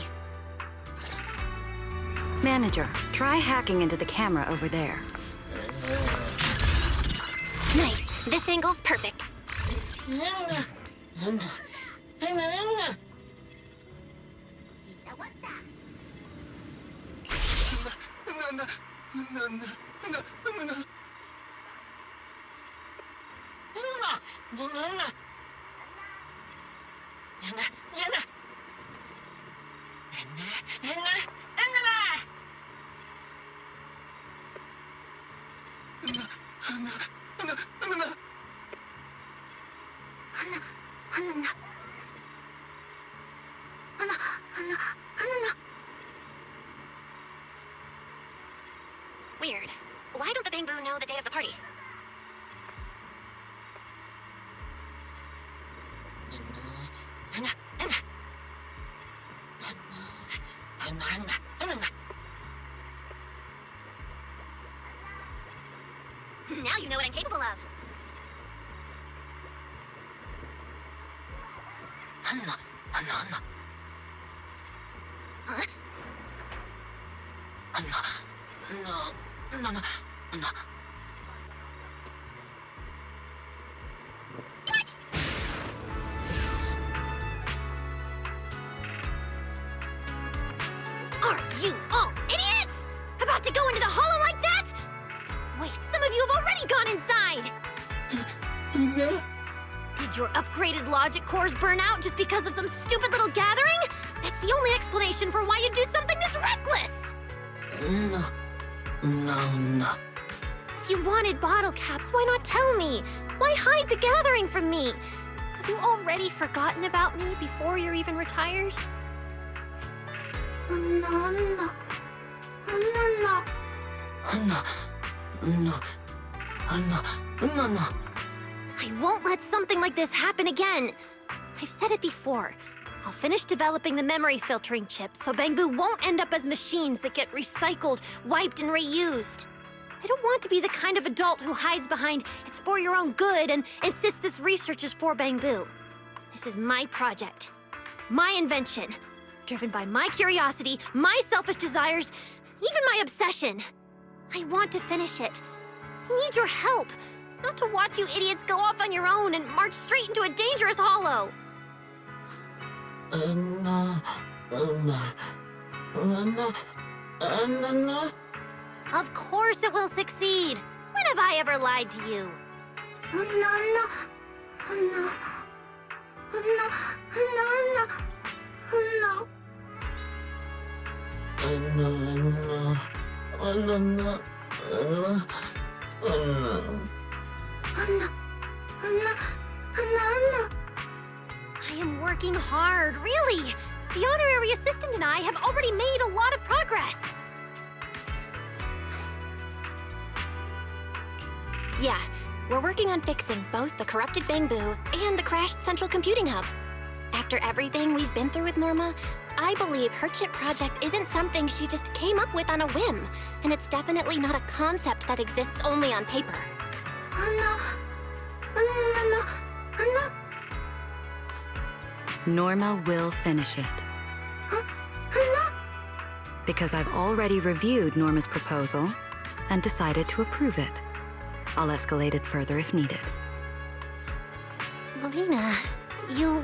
Manager, try hacking into the camera over there. Nice. This angle's perfect. Weird. Why don't the Bangboo know the date of the party? Now you know what I'm capable of. Are you all idiots? About to go into the hollow like that? Wait, some of you have already gone inside! Did your upgraded logic cores burn out just because of some stupid little gathering? That's the only explanation for why you'd do something this reckless! No. If you wanted bottle caps, why not tell me? Why hide the gathering from me? Have you already forgotten about me before you're even retired? No. I won't let something like this happen again. I've said it before. I'll finish developing the memory filtering chip so Bangboo won't end up as machines that get recycled, wiped, and reused. I don't want to be the kind of adult who hides behind "it's for your own good" and insists this research is for Bangboo. This is my project, my invention, driven by my curiosity, my selfish desires, even my obsession. I want to finish it. I need your help, not to watch you idiots go off on your own and march straight into a dangerous hollow. Of course it will succeed. When have I ever lied to you? I am working hard, really. The honorary assistant and I have already made a lot of progress. Yeah, we're working on fixing both the corrupted Bangboo and the crashed central computing hub. After everything we've been through with Norma, I believe her chip project isn't something she just came up with on a whim, and it's definitely not a concept that exists only on paper. Norma will finish it. Because I've already reviewed Norma's proposal and decided to approve it. I'll escalate it further if needed. Valina, you...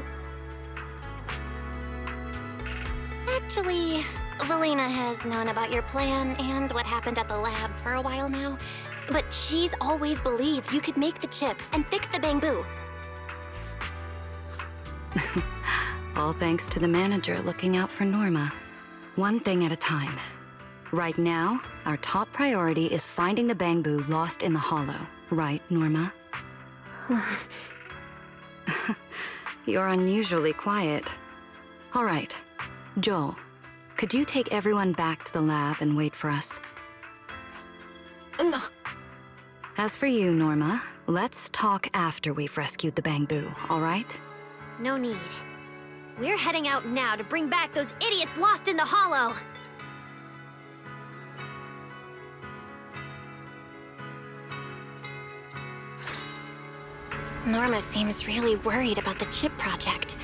Actually, Valina has known about your plan and what happened at the lab for a while now, but she's always believed you could make the chip and fix the Bangboo. All thanks to the manager looking out for Norma. One thing at a time. Right now, our top priority is finding the Bangboo lost in the hollow. Right, Norma? You're unusually quiet. All right. Joel, could you take everyone back to the lab and wait for us? No. As for you, Norma, let's talk after we've rescued the Bangboo, all right? No need. We're heading out now to bring back those idiots lost in the hollow. Norma seems really worried about the chip project.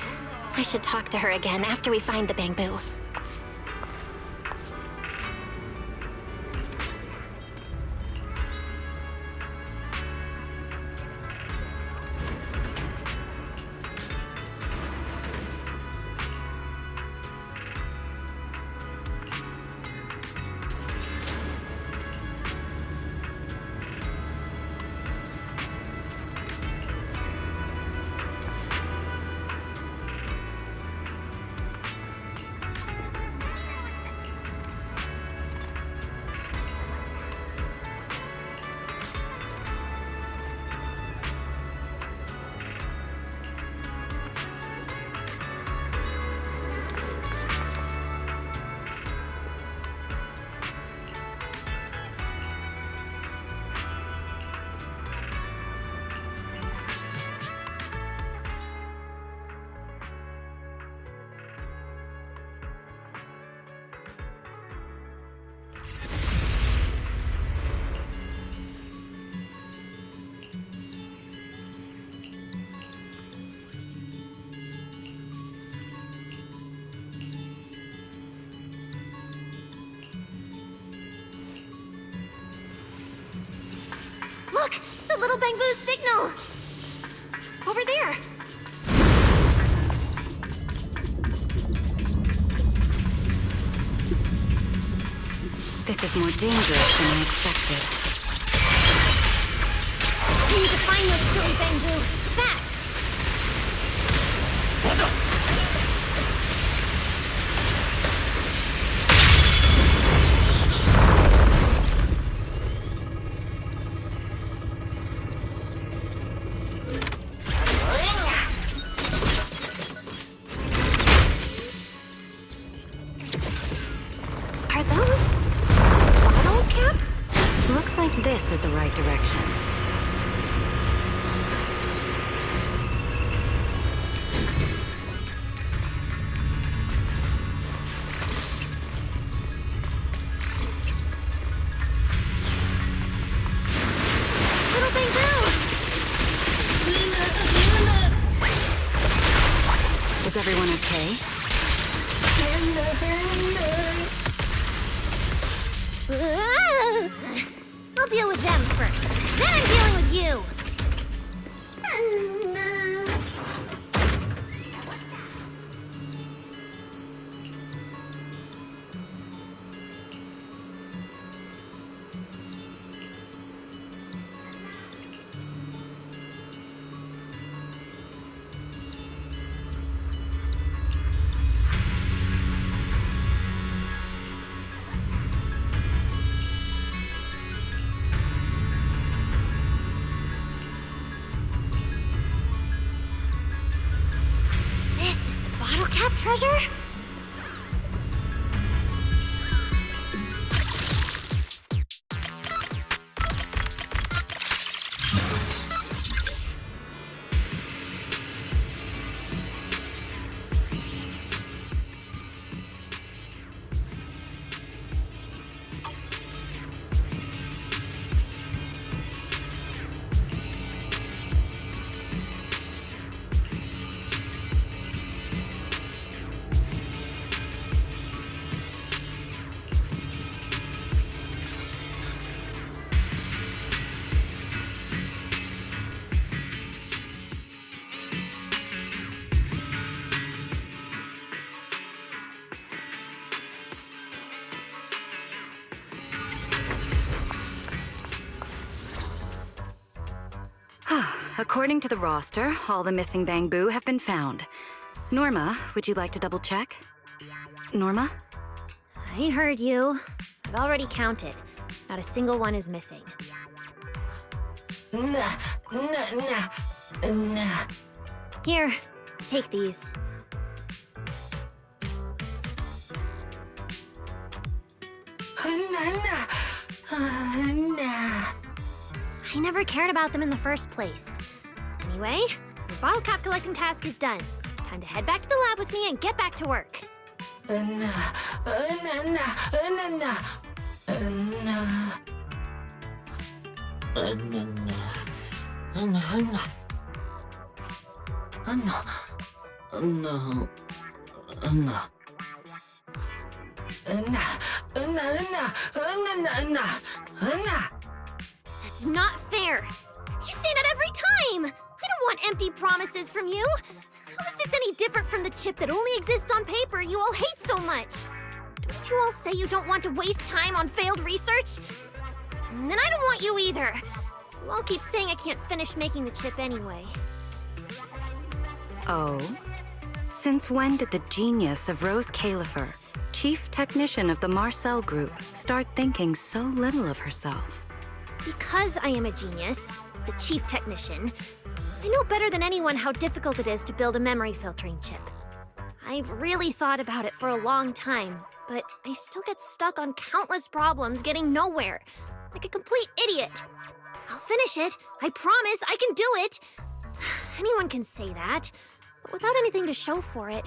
I should talk to her again after we find the bamboo. Look! The little bamboo signal! Over there! This is more dangerous than I expected. We need to find those silly bamboo! Fast! Are those bottle caps? Looks like this is the right direction. Little bamboo! Is everyone okay? I'll deal with them first. Then I'm dealing with you! This is the bottle cap treasure? According to the roster, all the missing bamboo have been found. Norma, would you like to double check? Norma? I heard you. I've already counted. Not a single one is missing. Here, take these. I never cared about them in the first place. Anyway, your bottle cap collecting task is done. Time to head back to the lab with me and get back to work. No. That's not fair. You say that every time. I don't want empty promises from you. How is this any different from the chip that only exists on paper you all hate so much? Don't you all say you don't want to waste time on failed research? Then I don't want you either. You all keep saying I can't finish making the chip anyway. Oh? Since when did the genius of Rose Califer, chief technician of the Marcel Group, start thinking so little of herself? Because I am a genius, the chief technician, I know better than anyone how difficult it is to build a memory filtering chip. I've really thought about it for a long time, but I still get stuck on countless problems getting nowhere, like a complete idiot. I'll finish it. I promise I can do it. Anyone can say that, but without anything to show for it,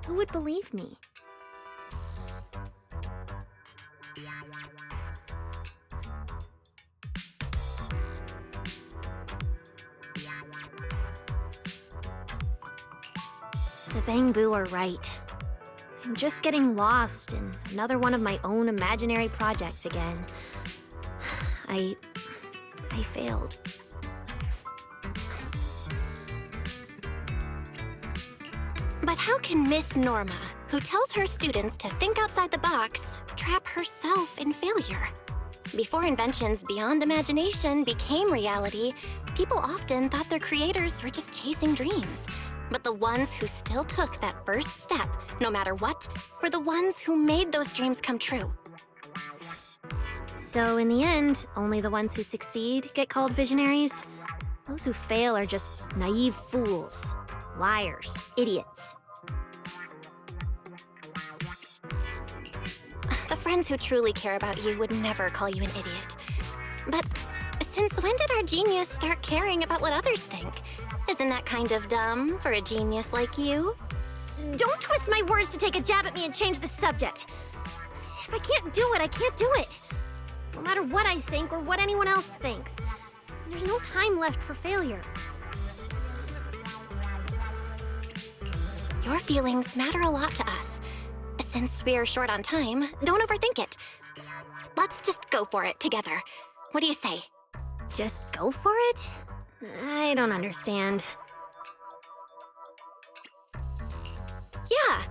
who would believe me? The Bangboo are right. I'm just getting lost in another one of my own imaginary projects again. I failed. But how can Miss Norma, who tells her students to think outside the box, trap herself in failure? Before inventions beyond imagination became reality, people often thought their creators were just chasing dreams. But the ones who still took that first step, no matter what, were the ones who made those dreams come true. So in the end, only the ones who succeed get called visionaries? Those who fail are just naive fools, liars, idiots. The friends who truly care about you would never call you an idiot. But since when did our genius start caring about what others think? Isn't that kind of dumb for a genius like you? Don't twist my words to take a jab at me and change the subject. If I can't do it, I can't do it. No matter what I think or what anyone else thinks. There's no time left for failure. Your feelings matter a lot to us. Since we're short on time, don't overthink it. Let's just go for it together. What do you say? Just go for it? I don't understand. Yeah,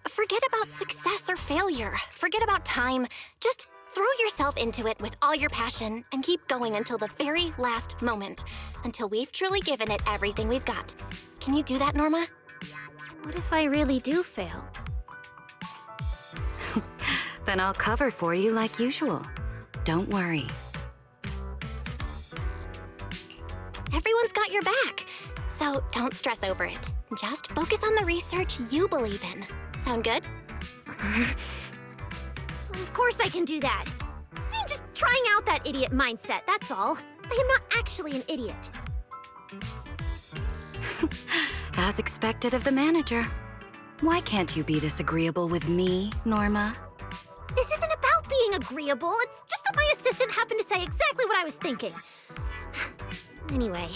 forget about success or failure. Forget about time. Just throw yourself into it with all your passion and keep going until the very last moment. Until we've truly given it everything we've got. Can you do that, Norma? What if I really do fail? Then I'll cover for you like usual. Don't worry. Everyone's got your back. So don't stress over it. Just focus on the research you believe in. Sound good? Of course I can do that. I'm just trying out that idiot mindset, that's all. I am not actually an idiot. As expected of the manager. Why can't you be this agreeable with me, Norma? This isn't about being agreeable. It's just that my assistant happened to say exactly what I was thinking. Anyway,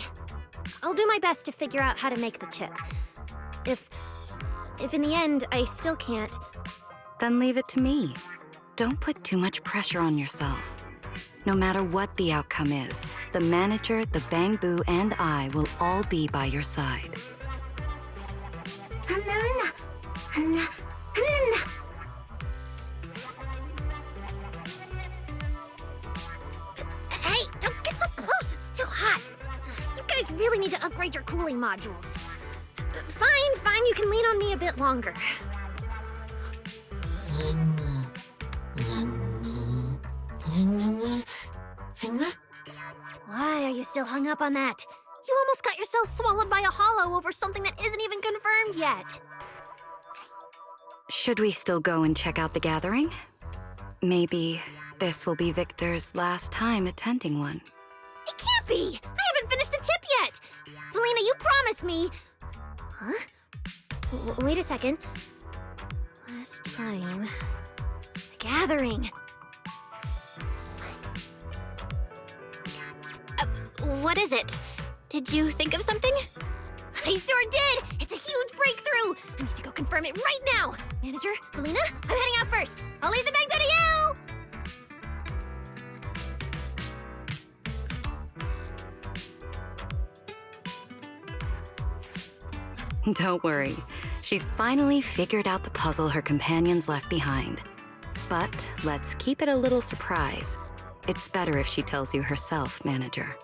I'll do my best to figure out how to make the chip. If in the end I still can't, Then leave it to me. Don't put too much pressure on yourself. No matter what the outcome is, the manager, the Bangboo, and I will all be by your side. Hey, don't get so close, it's too hot. You guys really need to upgrade your cooling modules. Fine, you can lean on me a bit longer. Why are you still hung up on that? You almost got yourself swallowed by a hollow over something that isn't even confirmed yet. Should we still go and check out the gathering? Maybe this will be Victor's last time attending one. It can't be! I haven't finished the chip yet! Felina, you promised me... Huh? Wait a second. Last time... The gathering. What is it? Did you think of something? I sure did! It's a huge breakthrough! I need to go confirm it right now! Manager, Felina, I'm heading out first! I'll leave the Bangboo to you! Don't worry. She's finally figured out the puzzle her companions left behind. But let's keep it a little surprise. It's better if she tells you herself, Manager.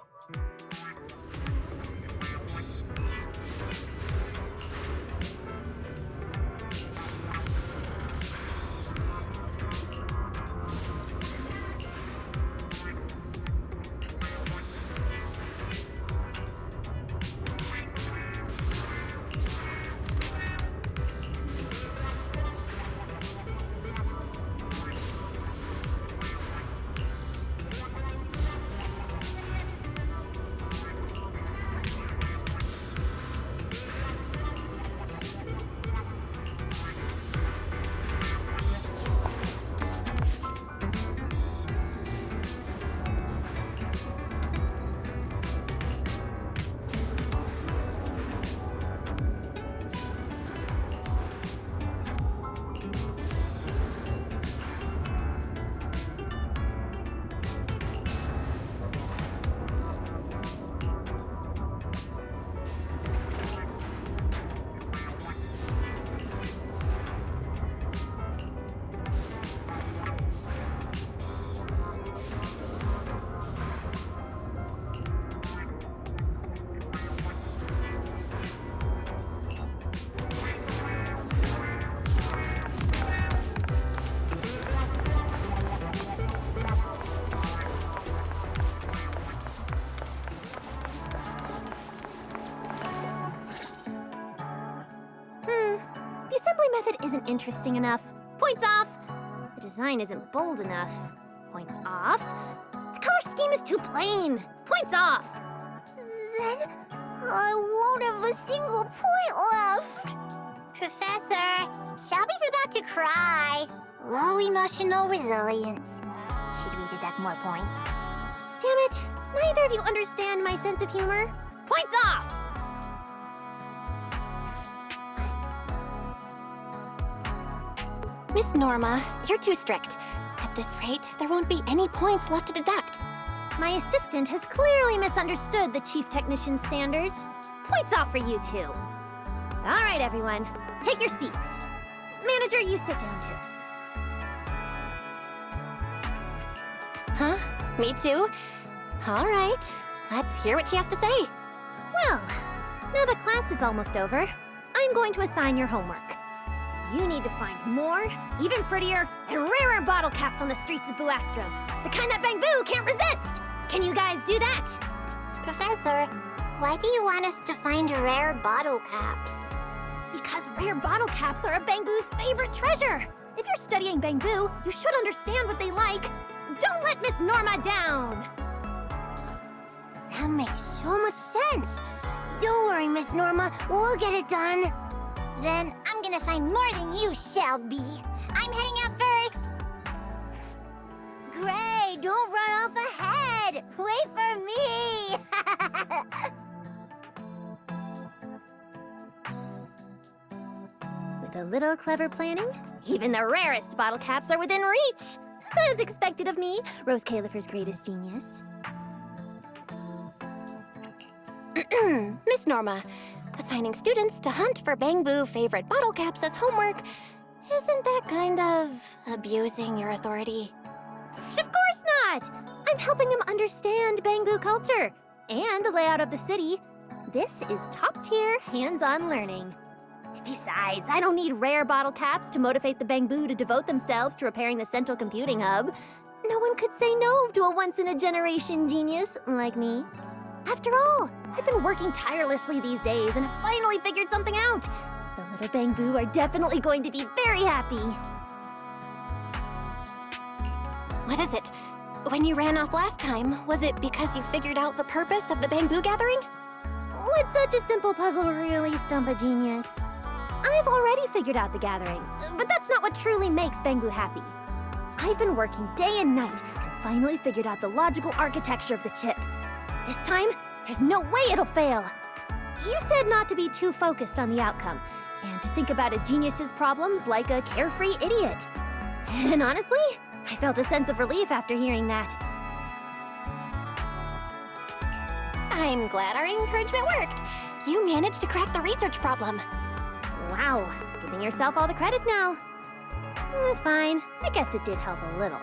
The assembly method isn't interesting enough. Points off. The design isn't bold enough. Points off. The color scheme is too plain. Points off. Then I won't have a single point left. Professor, Shelby's about to cry. Low emotional resilience. Should we deduct more points? Damn it. Neither of you understand my sense of humor. Points off. Miss Norma, you're too strict. At this rate, there won't be any points left to deduct. My assistant has clearly misunderstood the chief technician's standards. Points off for you two. All right, everyone. Take your seats. Manager, you sit down too. Huh? Me too? All right. Let's hear what she has to say. Well, now that class is almost over, I'm going to assign your homework. You need to find more, even prettier, and rarer bottle caps on the streets of Buastrom. The kind that Bangboo can't resist! Can you guys do that? Professor, why do you want us to find rare bottle caps? Because rare bottle caps are a Bangboo's favorite treasure! If you're studying Bangboo, you should understand what they like. Don't let Miss Norma down! That makes so much sense. Don't worry, Miss Norma. We'll get it done. Then I'm gonna find more than you, Shelby. I'm heading out first. Gray, don't run off ahead. Wait for me. With a little clever planning, even the rarest bottle caps are within reach. As expected of me, Rose Califer's greatest genius. Miss Norma, assigning students to hunt for Bangboo favorite bottle caps as homework, isn't that kind of abusing your authority? Of course not! I'm helping them understand Bangboo culture and the layout of the city. This is top-tier, hands-on learning. Besides, I don't need rare bottle caps to motivate the Bangboo to devote themselves to repairing the central computing hub. No one could say no to a once-in-a-generation genius like me. After all, I've been working tirelessly these days and have finally figured something out. The little Bangboo are definitely going to be very happy. What is it? When you ran off last time, was it because you figured out the purpose of the Bangboo gathering? Would such a simple puzzle really stump a genius? I've already figured out the gathering, but that's not what truly makes Bangboo happy. I've been working day and night and finally figured out the logical architecture of the chip. This time, there's no way it'll fail. You said not to be too focused on the outcome, and to think about a genius's problems like a carefree idiot. And honestly, I felt a sense of relief after hearing that. I'm glad our encouragement worked. You managed to crack the research problem. Wow, giving yourself all the credit now. Fine, I guess it did help a little.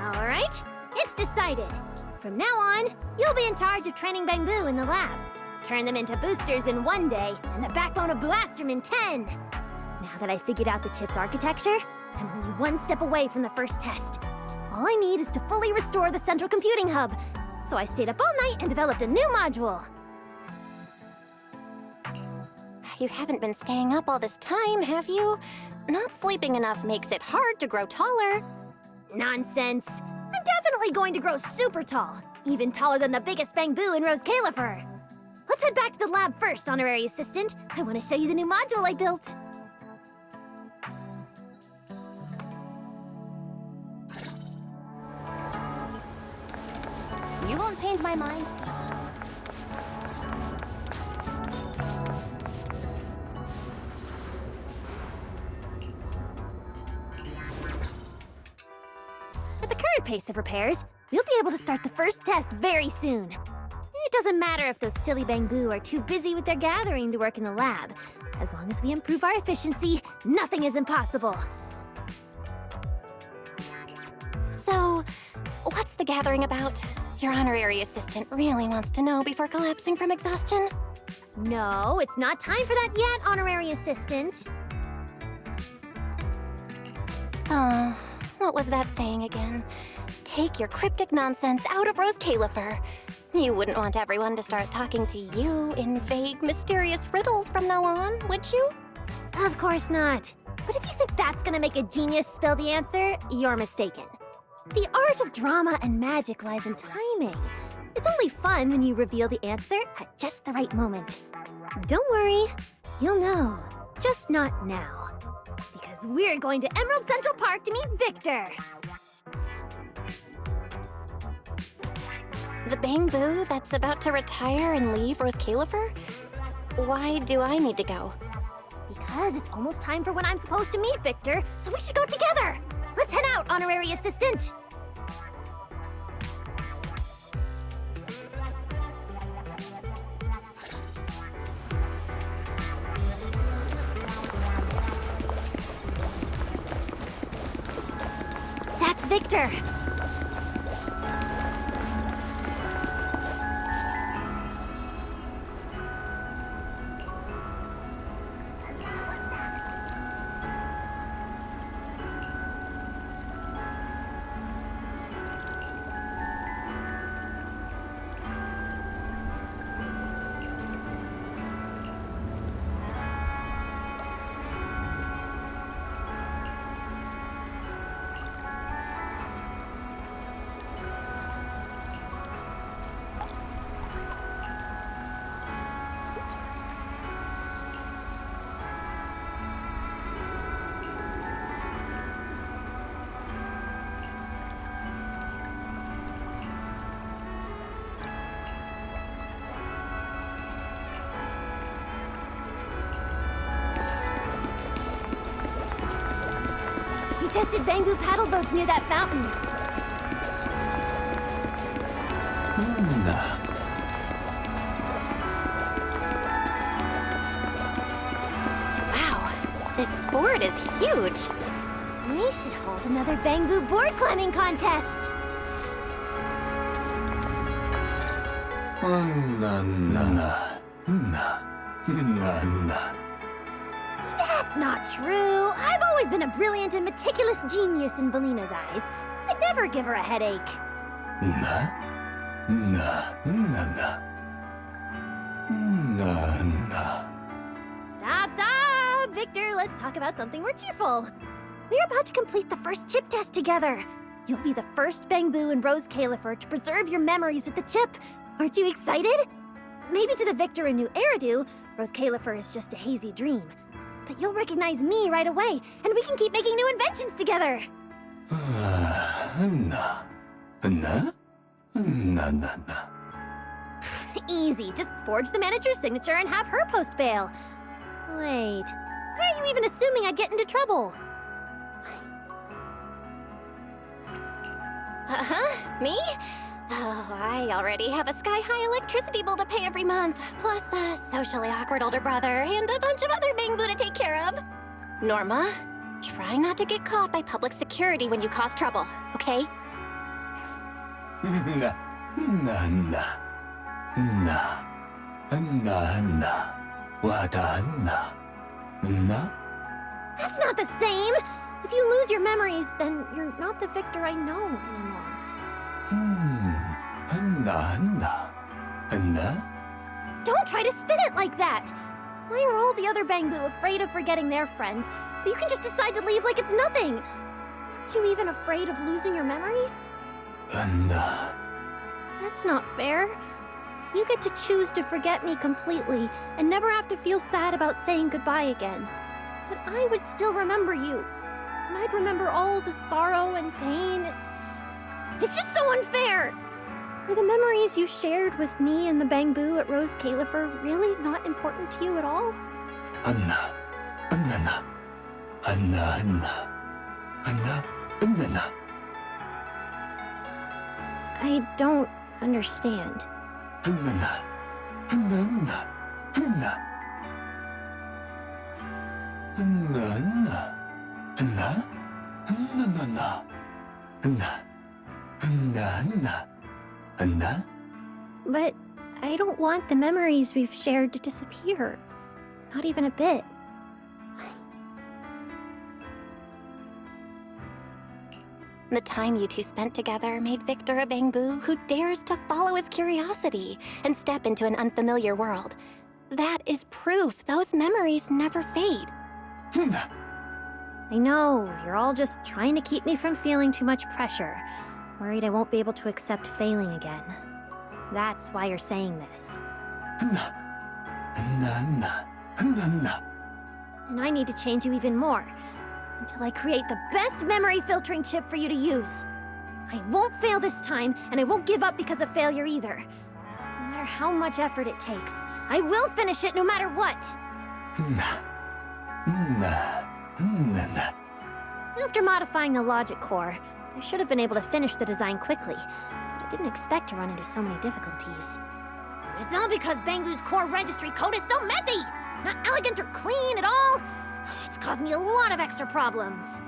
All right, it's decided. From now on, you'll be in charge of training Bangboo in the lab. Turn them into boosters in 1 day, and the backbone of Blastrum in 10. Now that I figured out the chip's architecture, I'm only 1 step away from the first test. All I need is to fully restore the central computing hub. So I stayed up all night and developed a new module. You haven't been staying up all this time, have you? Not sleeping enough makes it hard to grow taller. Nonsense. I'm definitely going to grow super tall, even taller than the biggest Bangboo in Rose Califer. Let's head back to the lab first, honorary assistant. I want to show you the new module I built. You won't change my mind. At the current pace of repairs, we'll be able to start the first test very soon. It doesn't matter if those silly Bangboo are too busy with their gathering to work in the lab. As long as we improve our efficiency, nothing is impossible. So, what's the gathering about? Your honorary assistant really wants to know before collapsing from exhaustion. No, it's not time for that yet, honorary assistant. Oh, what was that saying again? Take your cryptic nonsense out of Rose Califer. You wouldn't want everyone to start talking to you in vague, mysterious riddles from now on, would you? Of course not. But if you think that's gonna make a genius spill the answer, you're mistaken. The art of drama and magic lies in timing. It's only fun when you reveal the answer at just the right moment. Don't worry, you'll know. Just not now. Because we're going to Emerald Central Park to meet Victor. The Bangboo that's about to retire and leave Rose Califer? Why do I need to go? Because it's almost time for when I'm supposed to meet Victor, so we should go together. Let's head out, honorary assistant. That's Victor. We tested Bangboo paddle boats near that fountain. Wow, this board is huge. We should hold another Bangboo board climbing contest. That's not true. I've always been a brilliant and meticulous genius in Valina's eyes. I'd never give her a headache. Stop! Victor, let's talk about something more cheerful. We're about to complete the first chip test together. You'll be the first Bangboo in Rose Califer to preserve your memories with the chip. Aren't you excited? Maybe to the Victor in New Eridu, Rose Califer is just a hazy dream. But you'll recognize me right away, and we can keep making new inventions together. Easy, just forge the manager's signature and have her post bail. Wait, why are you even assuming I'd get into trouble? Me? Oh, I already have a sky-high electricity bill to pay every month, plus a socially awkward older brother and a bunch of other bangbu to take care of. Norma, try not to get caught by public security when you cause trouble, okay? That's not the same! If you lose your memories, then you're not the Victor I know anymore. Don't try to spin it like that! Why are all the other bangbu afraid of forgetting their friends, but you can just decide to leave like it's nothing? Aren't you even afraid of losing your memories? That's not fair. You get to choose to forget me completely and never have to feel sad about saying goodbye again. But I would still remember you. And I'd remember all the sorrow and pain. It's just so unfair! Are the memories you shared with me and the bangbu at Rose Califer really not important to you at all? I don't understand. But I don't want the memories we've shared to disappear. Not even a bit. The time you two spent together made Victor a bangbu who dares to follow his curiosity and step into an unfamiliar world. That is proof those memories never fade. I know, you're all just trying to keep me from feeling too much pressure. Worried I won't be able to accept failing again. That's why you're saying this. And I need to change you even more. Until I create the best memory filtering chip for you to use. I won't fail this time, and I won't give up because of failure either. No matter how much effort it takes, I will finish it no matter what. After modifying the logic core, I should have been able to finish the design quickly, but I didn't expect to run into so many difficulties. It's all because Bangbu's core registry code is so messy! Not elegant or clean at all! It's caused me a lot of extra problems.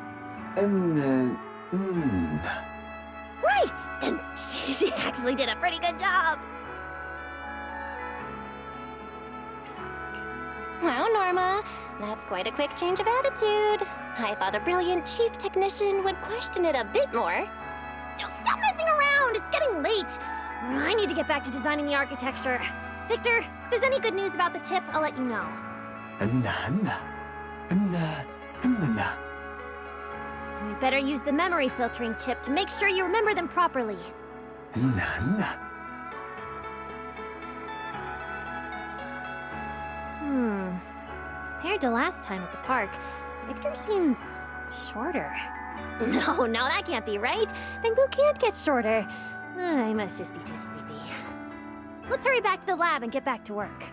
Right! Then she actually did a pretty good job! Wow, Norma, that's quite a quick change of attitude. I thought a brilliant chief technician would question it a bit more. Just stop messing around! It's getting late! I need to get back to designing the architecture. Victor, if there's any good news about the chip, I'll let you know. And we better use the memory filtering chip to make sure you remember them properly. Compared to last time at the park, Victor seems shorter. No, that can't be right. Bangbu can't get shorter. I must just be too sleepy. Let's hurry back to the lab and get back to work.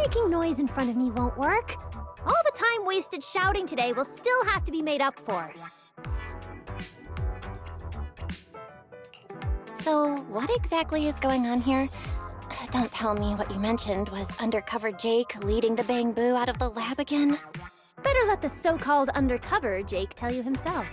Making noise in front of me won't work. All the time wasted shouting today will still have to be made up for. So, what exactly is going on here? Don't tell me what you mentioned was undercover Jake leading the Bang-Boo out of the lab again. Better let the so-called undercover Jake tell you himself.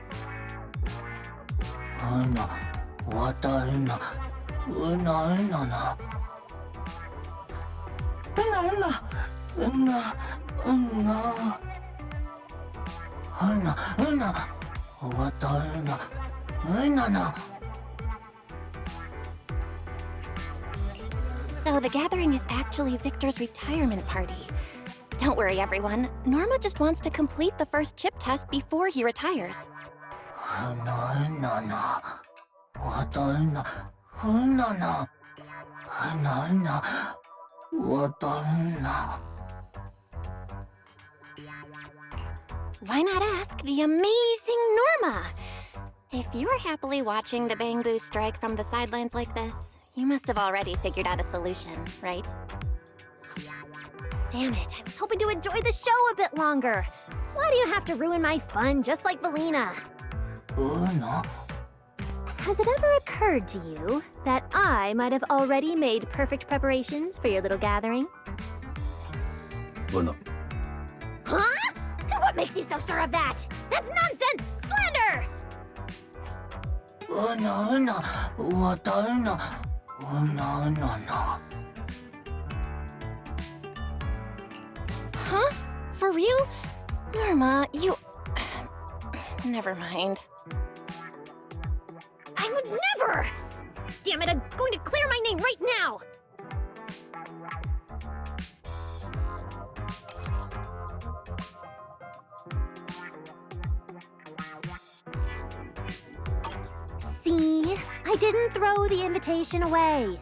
So the gathering is actually Victor's retirement party. Don't worry, everyone. Norma just wants to complete the first chip test before he retires. Why not ask the amazing Norma? If you're happily watching the Bang-Boo strike from the sidelines like this, you must have already figured out a solution, right? Damn it, I was hoping to enjoy the show a bit longer. Why do you have to ruin my fun just like Valina? Has it ever occurred to you that I might have already made perfect preparations for your little gathering? Una. Huh? And what makes you so sure of that? That's nonsense! Slander! Huh? For real? Norma, you... Never mind. I would never! Damn it, I'm going to clear my name right now! See? I didn't throw the invitation away.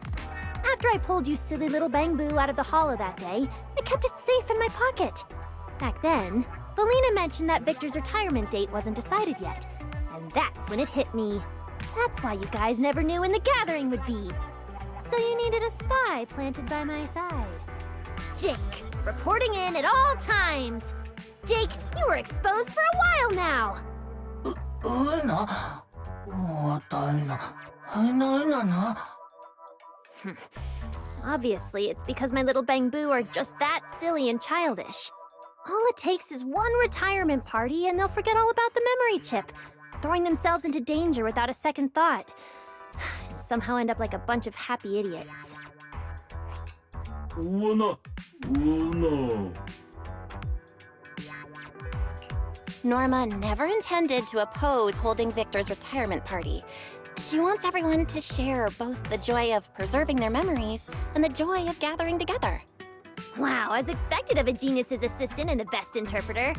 After I pulled you silly little Bang-Boo out of the hollow that day, I kept it safe in my pocket. Back then, Valina mentioned that Victor's retirement date wasn't decided yet, and that's when it hit me. That's why you guys never knew when the gathering would be. So you needed a spy planted by my side. Jake, reporting in at all times. Jake, you were exposed for a while now. Obviously, it's because my little Bang-Boo are just that silly and childish. All it takes is one retirement party and they'll forget all about the memory chip, throwing themselves into danger without a second thought, and somehow end up like a bunch of happy idiots. Una. Norma never intended to oppose holding Victor's retirement party. She wants everyone to share both the joy of preserving their memories and the joy of gathering together. Wow, as expected of a genius's assistant and the best interpreter.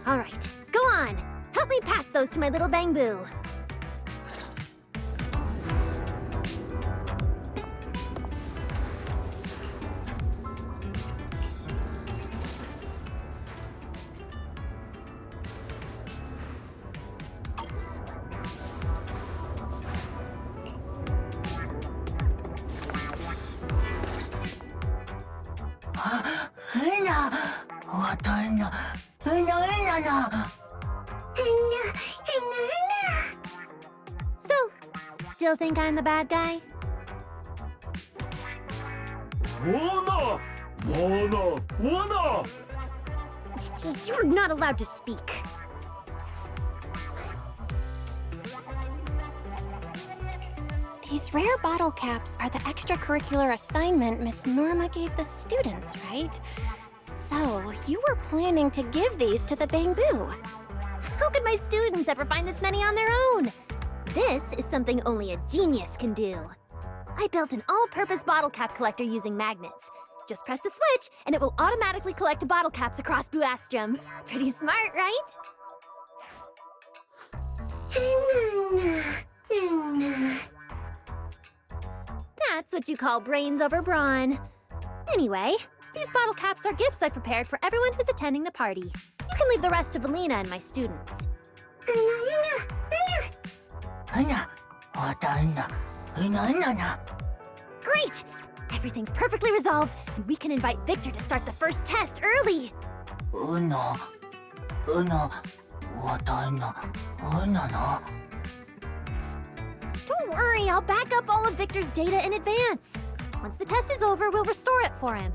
All right, go on. Help me pass those to my little Bang-Boo. So, still think I'm the bad guy? Una. You're not allowed to speak. These rare bottle caps are the extracurricular assignment Miss Norma gave the students, right? So, you were planning to give these to the Bang-Boo. How could my students ever find this many on their own? This is something only a genius can do. I built an all-purpose bottle cap collector using magnets. Just press the switch, and it will automatically collect bottle caps across Boo-Astrum. Pretty smart, right? That's what you call brains over brawn. Anyway, these bottle caps are gifts I prepared for everyone who's attending the party. You can leave the rest to Valina and my students. Great! Everything's perfectly resolved, and we can invite Victor to start the first test early. Uno, what I know, no. Don't worry, I'll back up all of Victor's data in advance. Once the test is over, we'll restore it for him.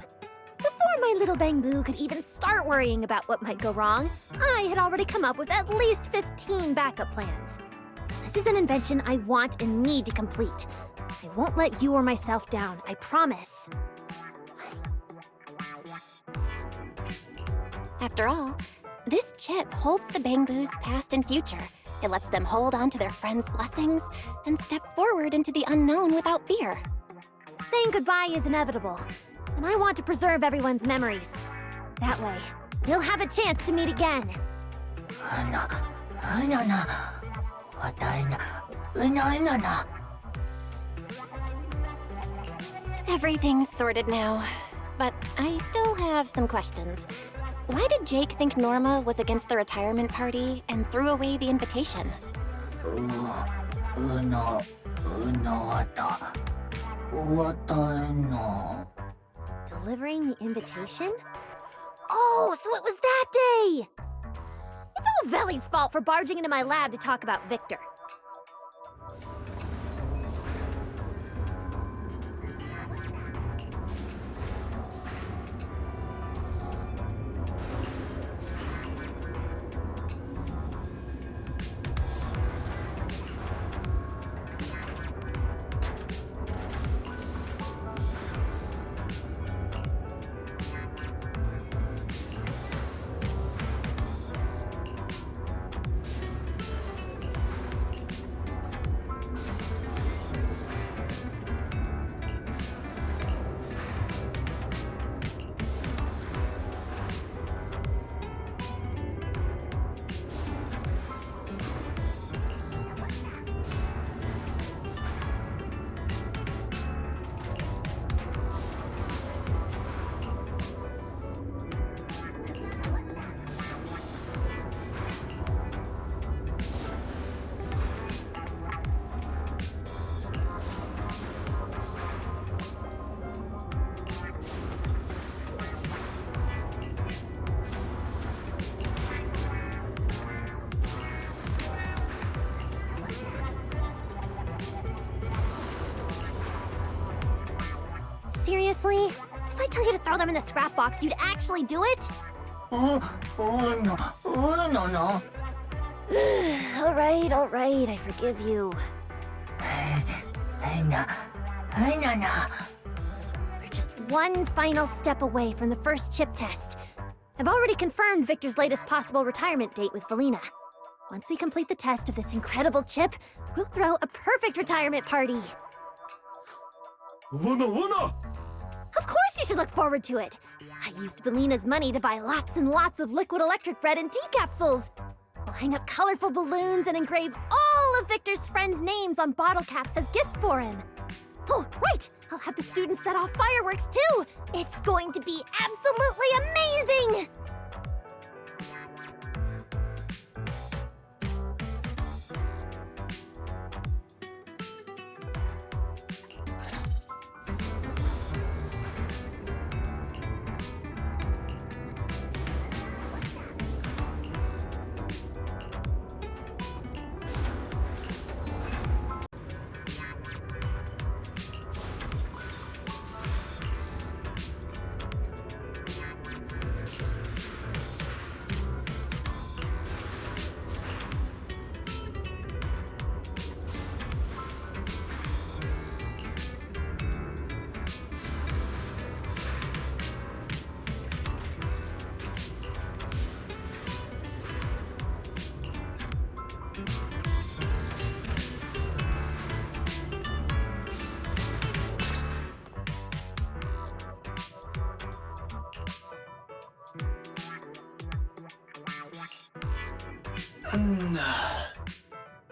Before my little Bangboo could even start worrying about what might go wrong, I had already come up with at least 15 backup plans. This is an invention I want and need to complete. I won't let you or myself down, I promise. After all, this chip holds the Bangboo's past and future. It lets them hold on to their friends' blessings and step forward into the unknown without fear. Saying goodbye is inevitable, and I want to preserve everyone's memories. That way, we'll have a chance to meet again. No. What I know, no. Everything's sorted now, but I still have some questions. Why did Jake think Norma was against the retirement party and threw away the invitation? Uno, what I know. Delivering the invitation? Oh, so it was that day! It's all Veli's fault for barging into my lab to talk about Victor. Seriously? If I tell you to throw them in the scrap box, you'd actually do it? No. All right, I forgive you. No. We're just one final step away from the first chip test. I've already confirmed Victor's latest possible retirement date with Valina. Once we complete the test of this incredible chip, we'll throw a perfect retirement party. Uno! Of course you should look forward to it. I used Valina's money to buy lots and lots of liquid electric bread and tea capsules. We'll hang up colorful balloons and engrave all of Victor's friends' names on bottle caps as gifts for him. Oh, right! I'll have the students set off fireworks too! It's going to be absolutely amazing!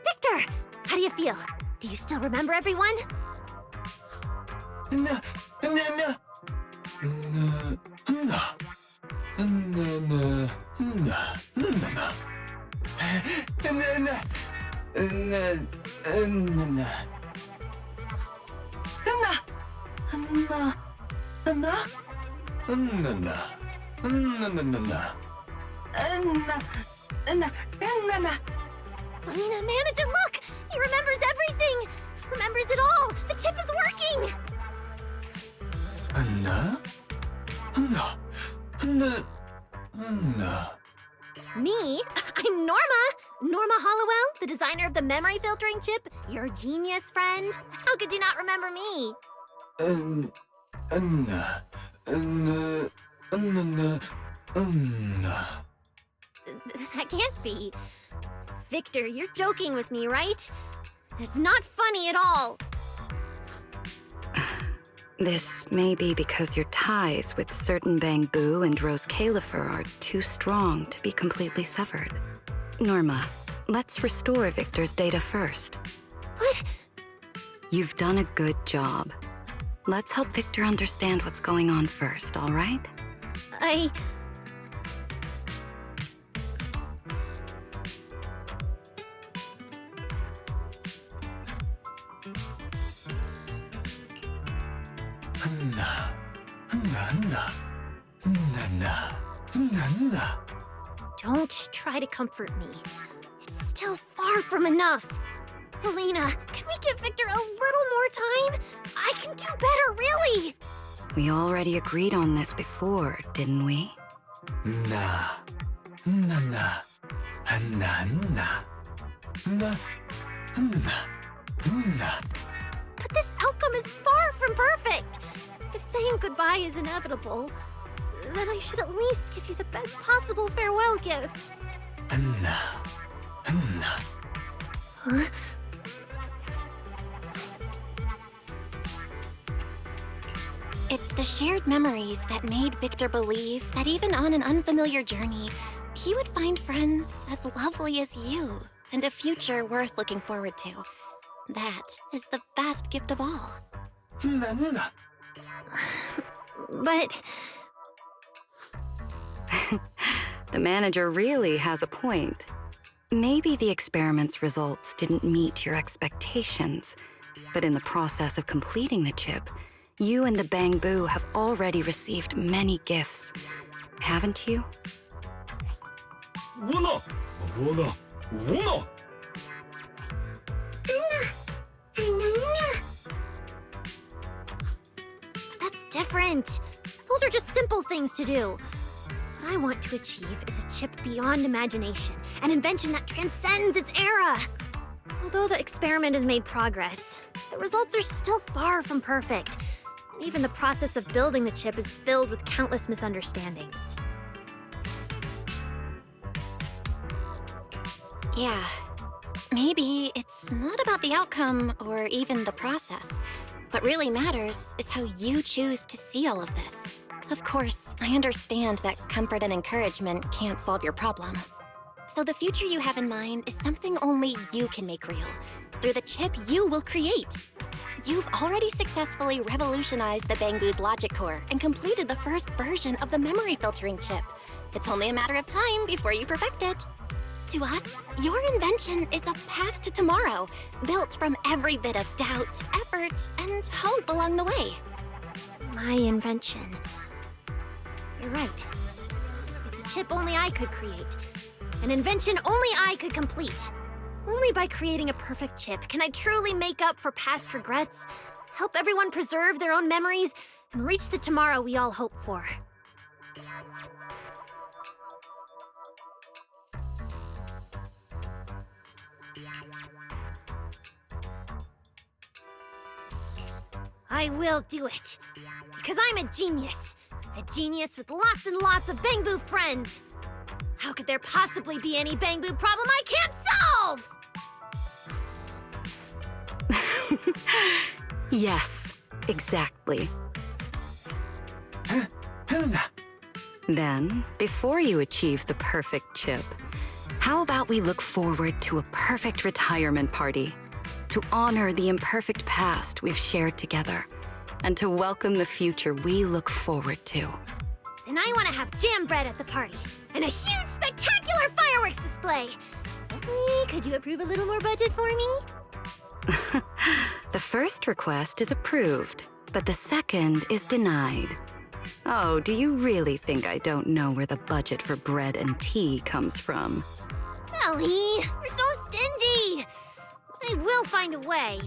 Victor! How do you feel? Do you still remember everyone? Felina, manager, look! He remembers everything! Remembers it all! The chip is working! Me? I'm Norma! Norma Hollowell, the designer of the memory filtering chip, your genius friend. How could you not remember me? That can't be. Victor, you're joking with me, right? It's not funny at all. This may be because your ties with certain Bangboo and Rose Califer are too strong to be completely severed. Norma, let's restore Victor's data first. What? You've done a good job. Let's help Victor understand what's going on first, all right? Don't try to comfort me. It's still far from enough. Felina, can we give Victor a little more time? I can do better, really! We already agreed on this before, didn't we? But this outcome is far from perfect. If saying goodbye is inevitable, then I should at least give you the best possible farewell gift. Huh? It's the shared memories that made Victor believe that even on an unfamiliar journey, he would find friends as lovely as you and a future worth looking forward to. That is the best gift of all. But The manager really has a point. Maybe the experiment's results didn't meet your expectations, but in the process of completing the chip, you and the Bangboo have already received many gifts, haven't you? Wuna! Wuna! Wuna! that's different. Those are just simple things to do. What I want to achieve is a chip beyond imagination, an invention that transcends its era. Although the experiment has made progress, the results are still far from perfect. And even the process of building the chip is filled with countless misunderstandings. Yeah. Maybe it's not about the outcome or even the process. What really matters is how you choose to see all of this. Of course, I understand that comfort and encouragement can't solve your problem. So the future you have in mind is something only you can make real, through the chip you will create. You've already successfully revolutionized the Bangboo's logic core and completed the first version of the memory filtering chip. It's only a matter of time before you perfect it. To us, your invention is a path to tomorrow, built from every bit of doubt, effort, and hope along the way. My invention. You're right. It's a chip only I could create. An invention only I could complete. Only by creating a perfect chip can I truly make up for past regrets, help everyone preserve their own memories, and reach the tomorrow we all hope for. I will do it. Because I'm a genius. A genius with lots and lots of Bangboo friends. How could there possibly be any Bangboo problem I can't solve? Yes, exactly. Then, before you achieve the perfect chip, how about we look forward to a perfect retirement party to honor the imperfect past we've shared together and to welcome the future we look forward to. And I want to have jam bread at the party and a huge, spectacular fireworks display. Could you approve a little more budget for me? The first request is approved. but the second is denied. Oh, do you really think I don't know where the budget for bread and tea comes from? Ellie, you're so stingy! I will find a way.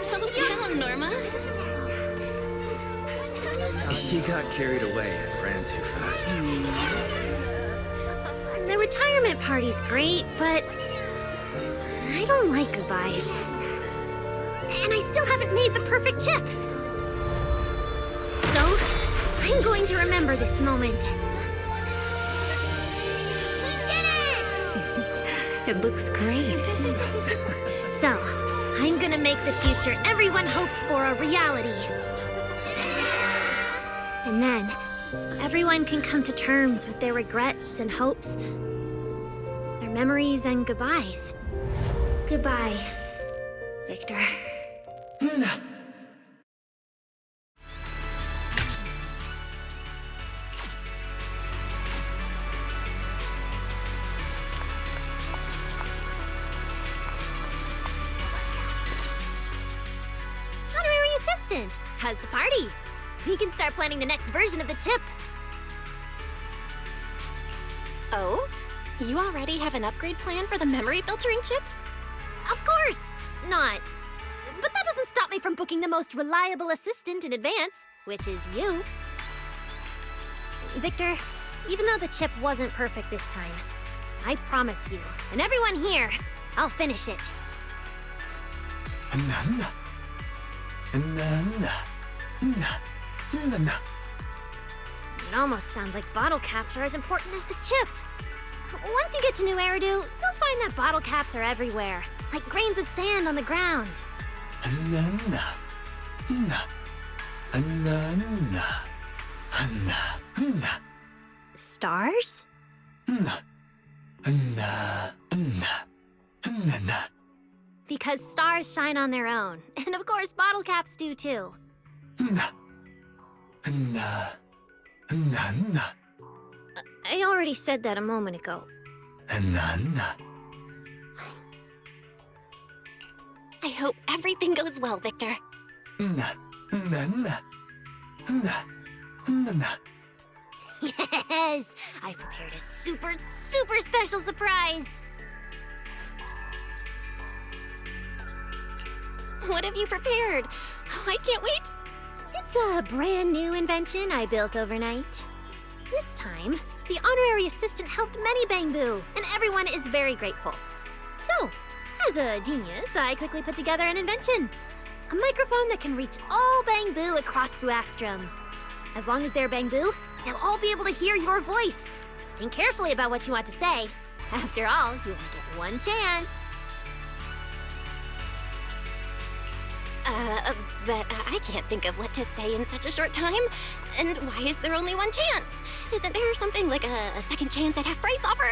Slow down, Norma. He got carried away and ran too fast. The retirement party's great, but I don't like goodbyes. And I still haven't made the perfect chip. So, I'm going to remember this moment. We did it! It looks great. So, I'm gonna make the future everyone hopes for a reality. And then, everyone can come to terms with their regrets and hopes, their memories and goodbyes. Goodbye, Victor. Honorary assistant, how's the party? We can start planning the next version of the chip. Oh? You already have an upgrade plan for the memory filtering chip? Of course not. But that doesn't stop me from booking the most reliable assistant in advance, which is you. Victor, even though the chip wasn't perfect this time, I promise you, and everyone here, I'll finish it. It almost sounds like bottle caps are as important as the chip. Once you get to New Eridu, you'll find that bottle caps are everywhere, like grains of sand on the ground. Stars? Because stars shine on their own, and of course bottle caps do too. なんだ I already said that a moment ago. なんだ I hope everything goes well, Victor. なんだなんだ Yes! I've prepared a super, super special surprise! What have you prepared? Oh, I can't wait. It's a brand new invention I built overnight. This time, the honorary assistant helped many Bangboo, and everyone is very grateful. So, as a genius, I quickly put together an invention. A microphone that can reach all Bangboo across Buastrom. As long as they're Bangboo, they'll all be able to hear your voice. Think carefully about what you want to say. After all, you only get one chance. But I can't think of what to say in such a short time. And why is there only one chance? Isn't there something like a second chance at half-price offer?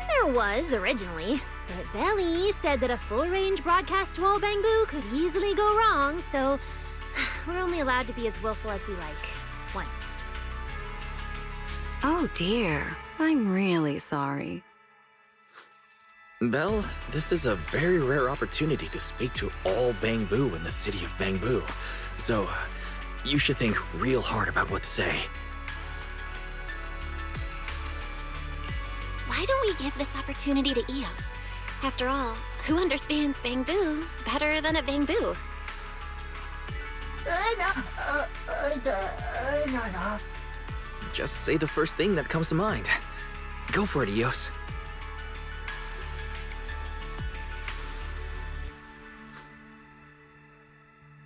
There was originally, but Veli said that a full-range broadcast to all Bangboo could easily go wrong, so we're only allowed to be as willful as we like. Once. Oh dear, I'm really sorry. Belle, this is a very rare opportunity to speak to all Bangboo in the city of Bangboo. So, you should think real hard about what to say. Why don't we give this opportunity to Eos? After all, who understands Bangboo better than a Bangboo? Just say the first thing that comes to mind. Go for it, Eos.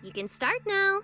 You can start now.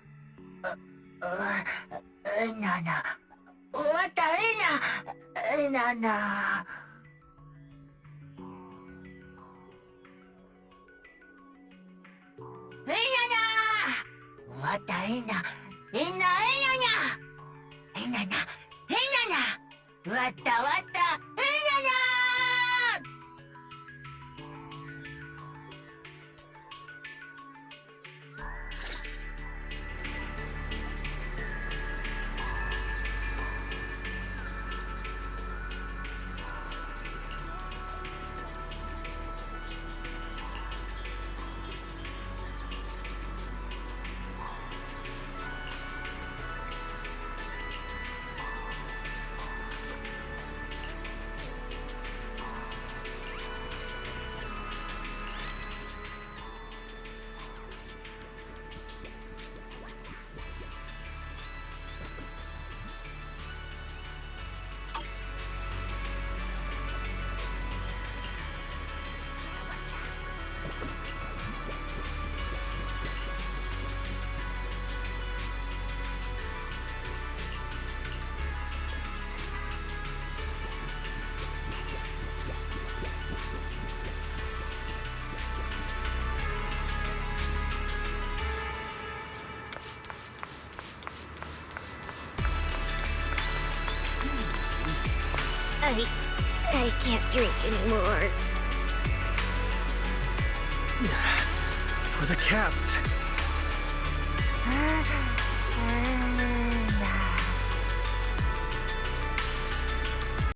I can't drink anymore. For the caps.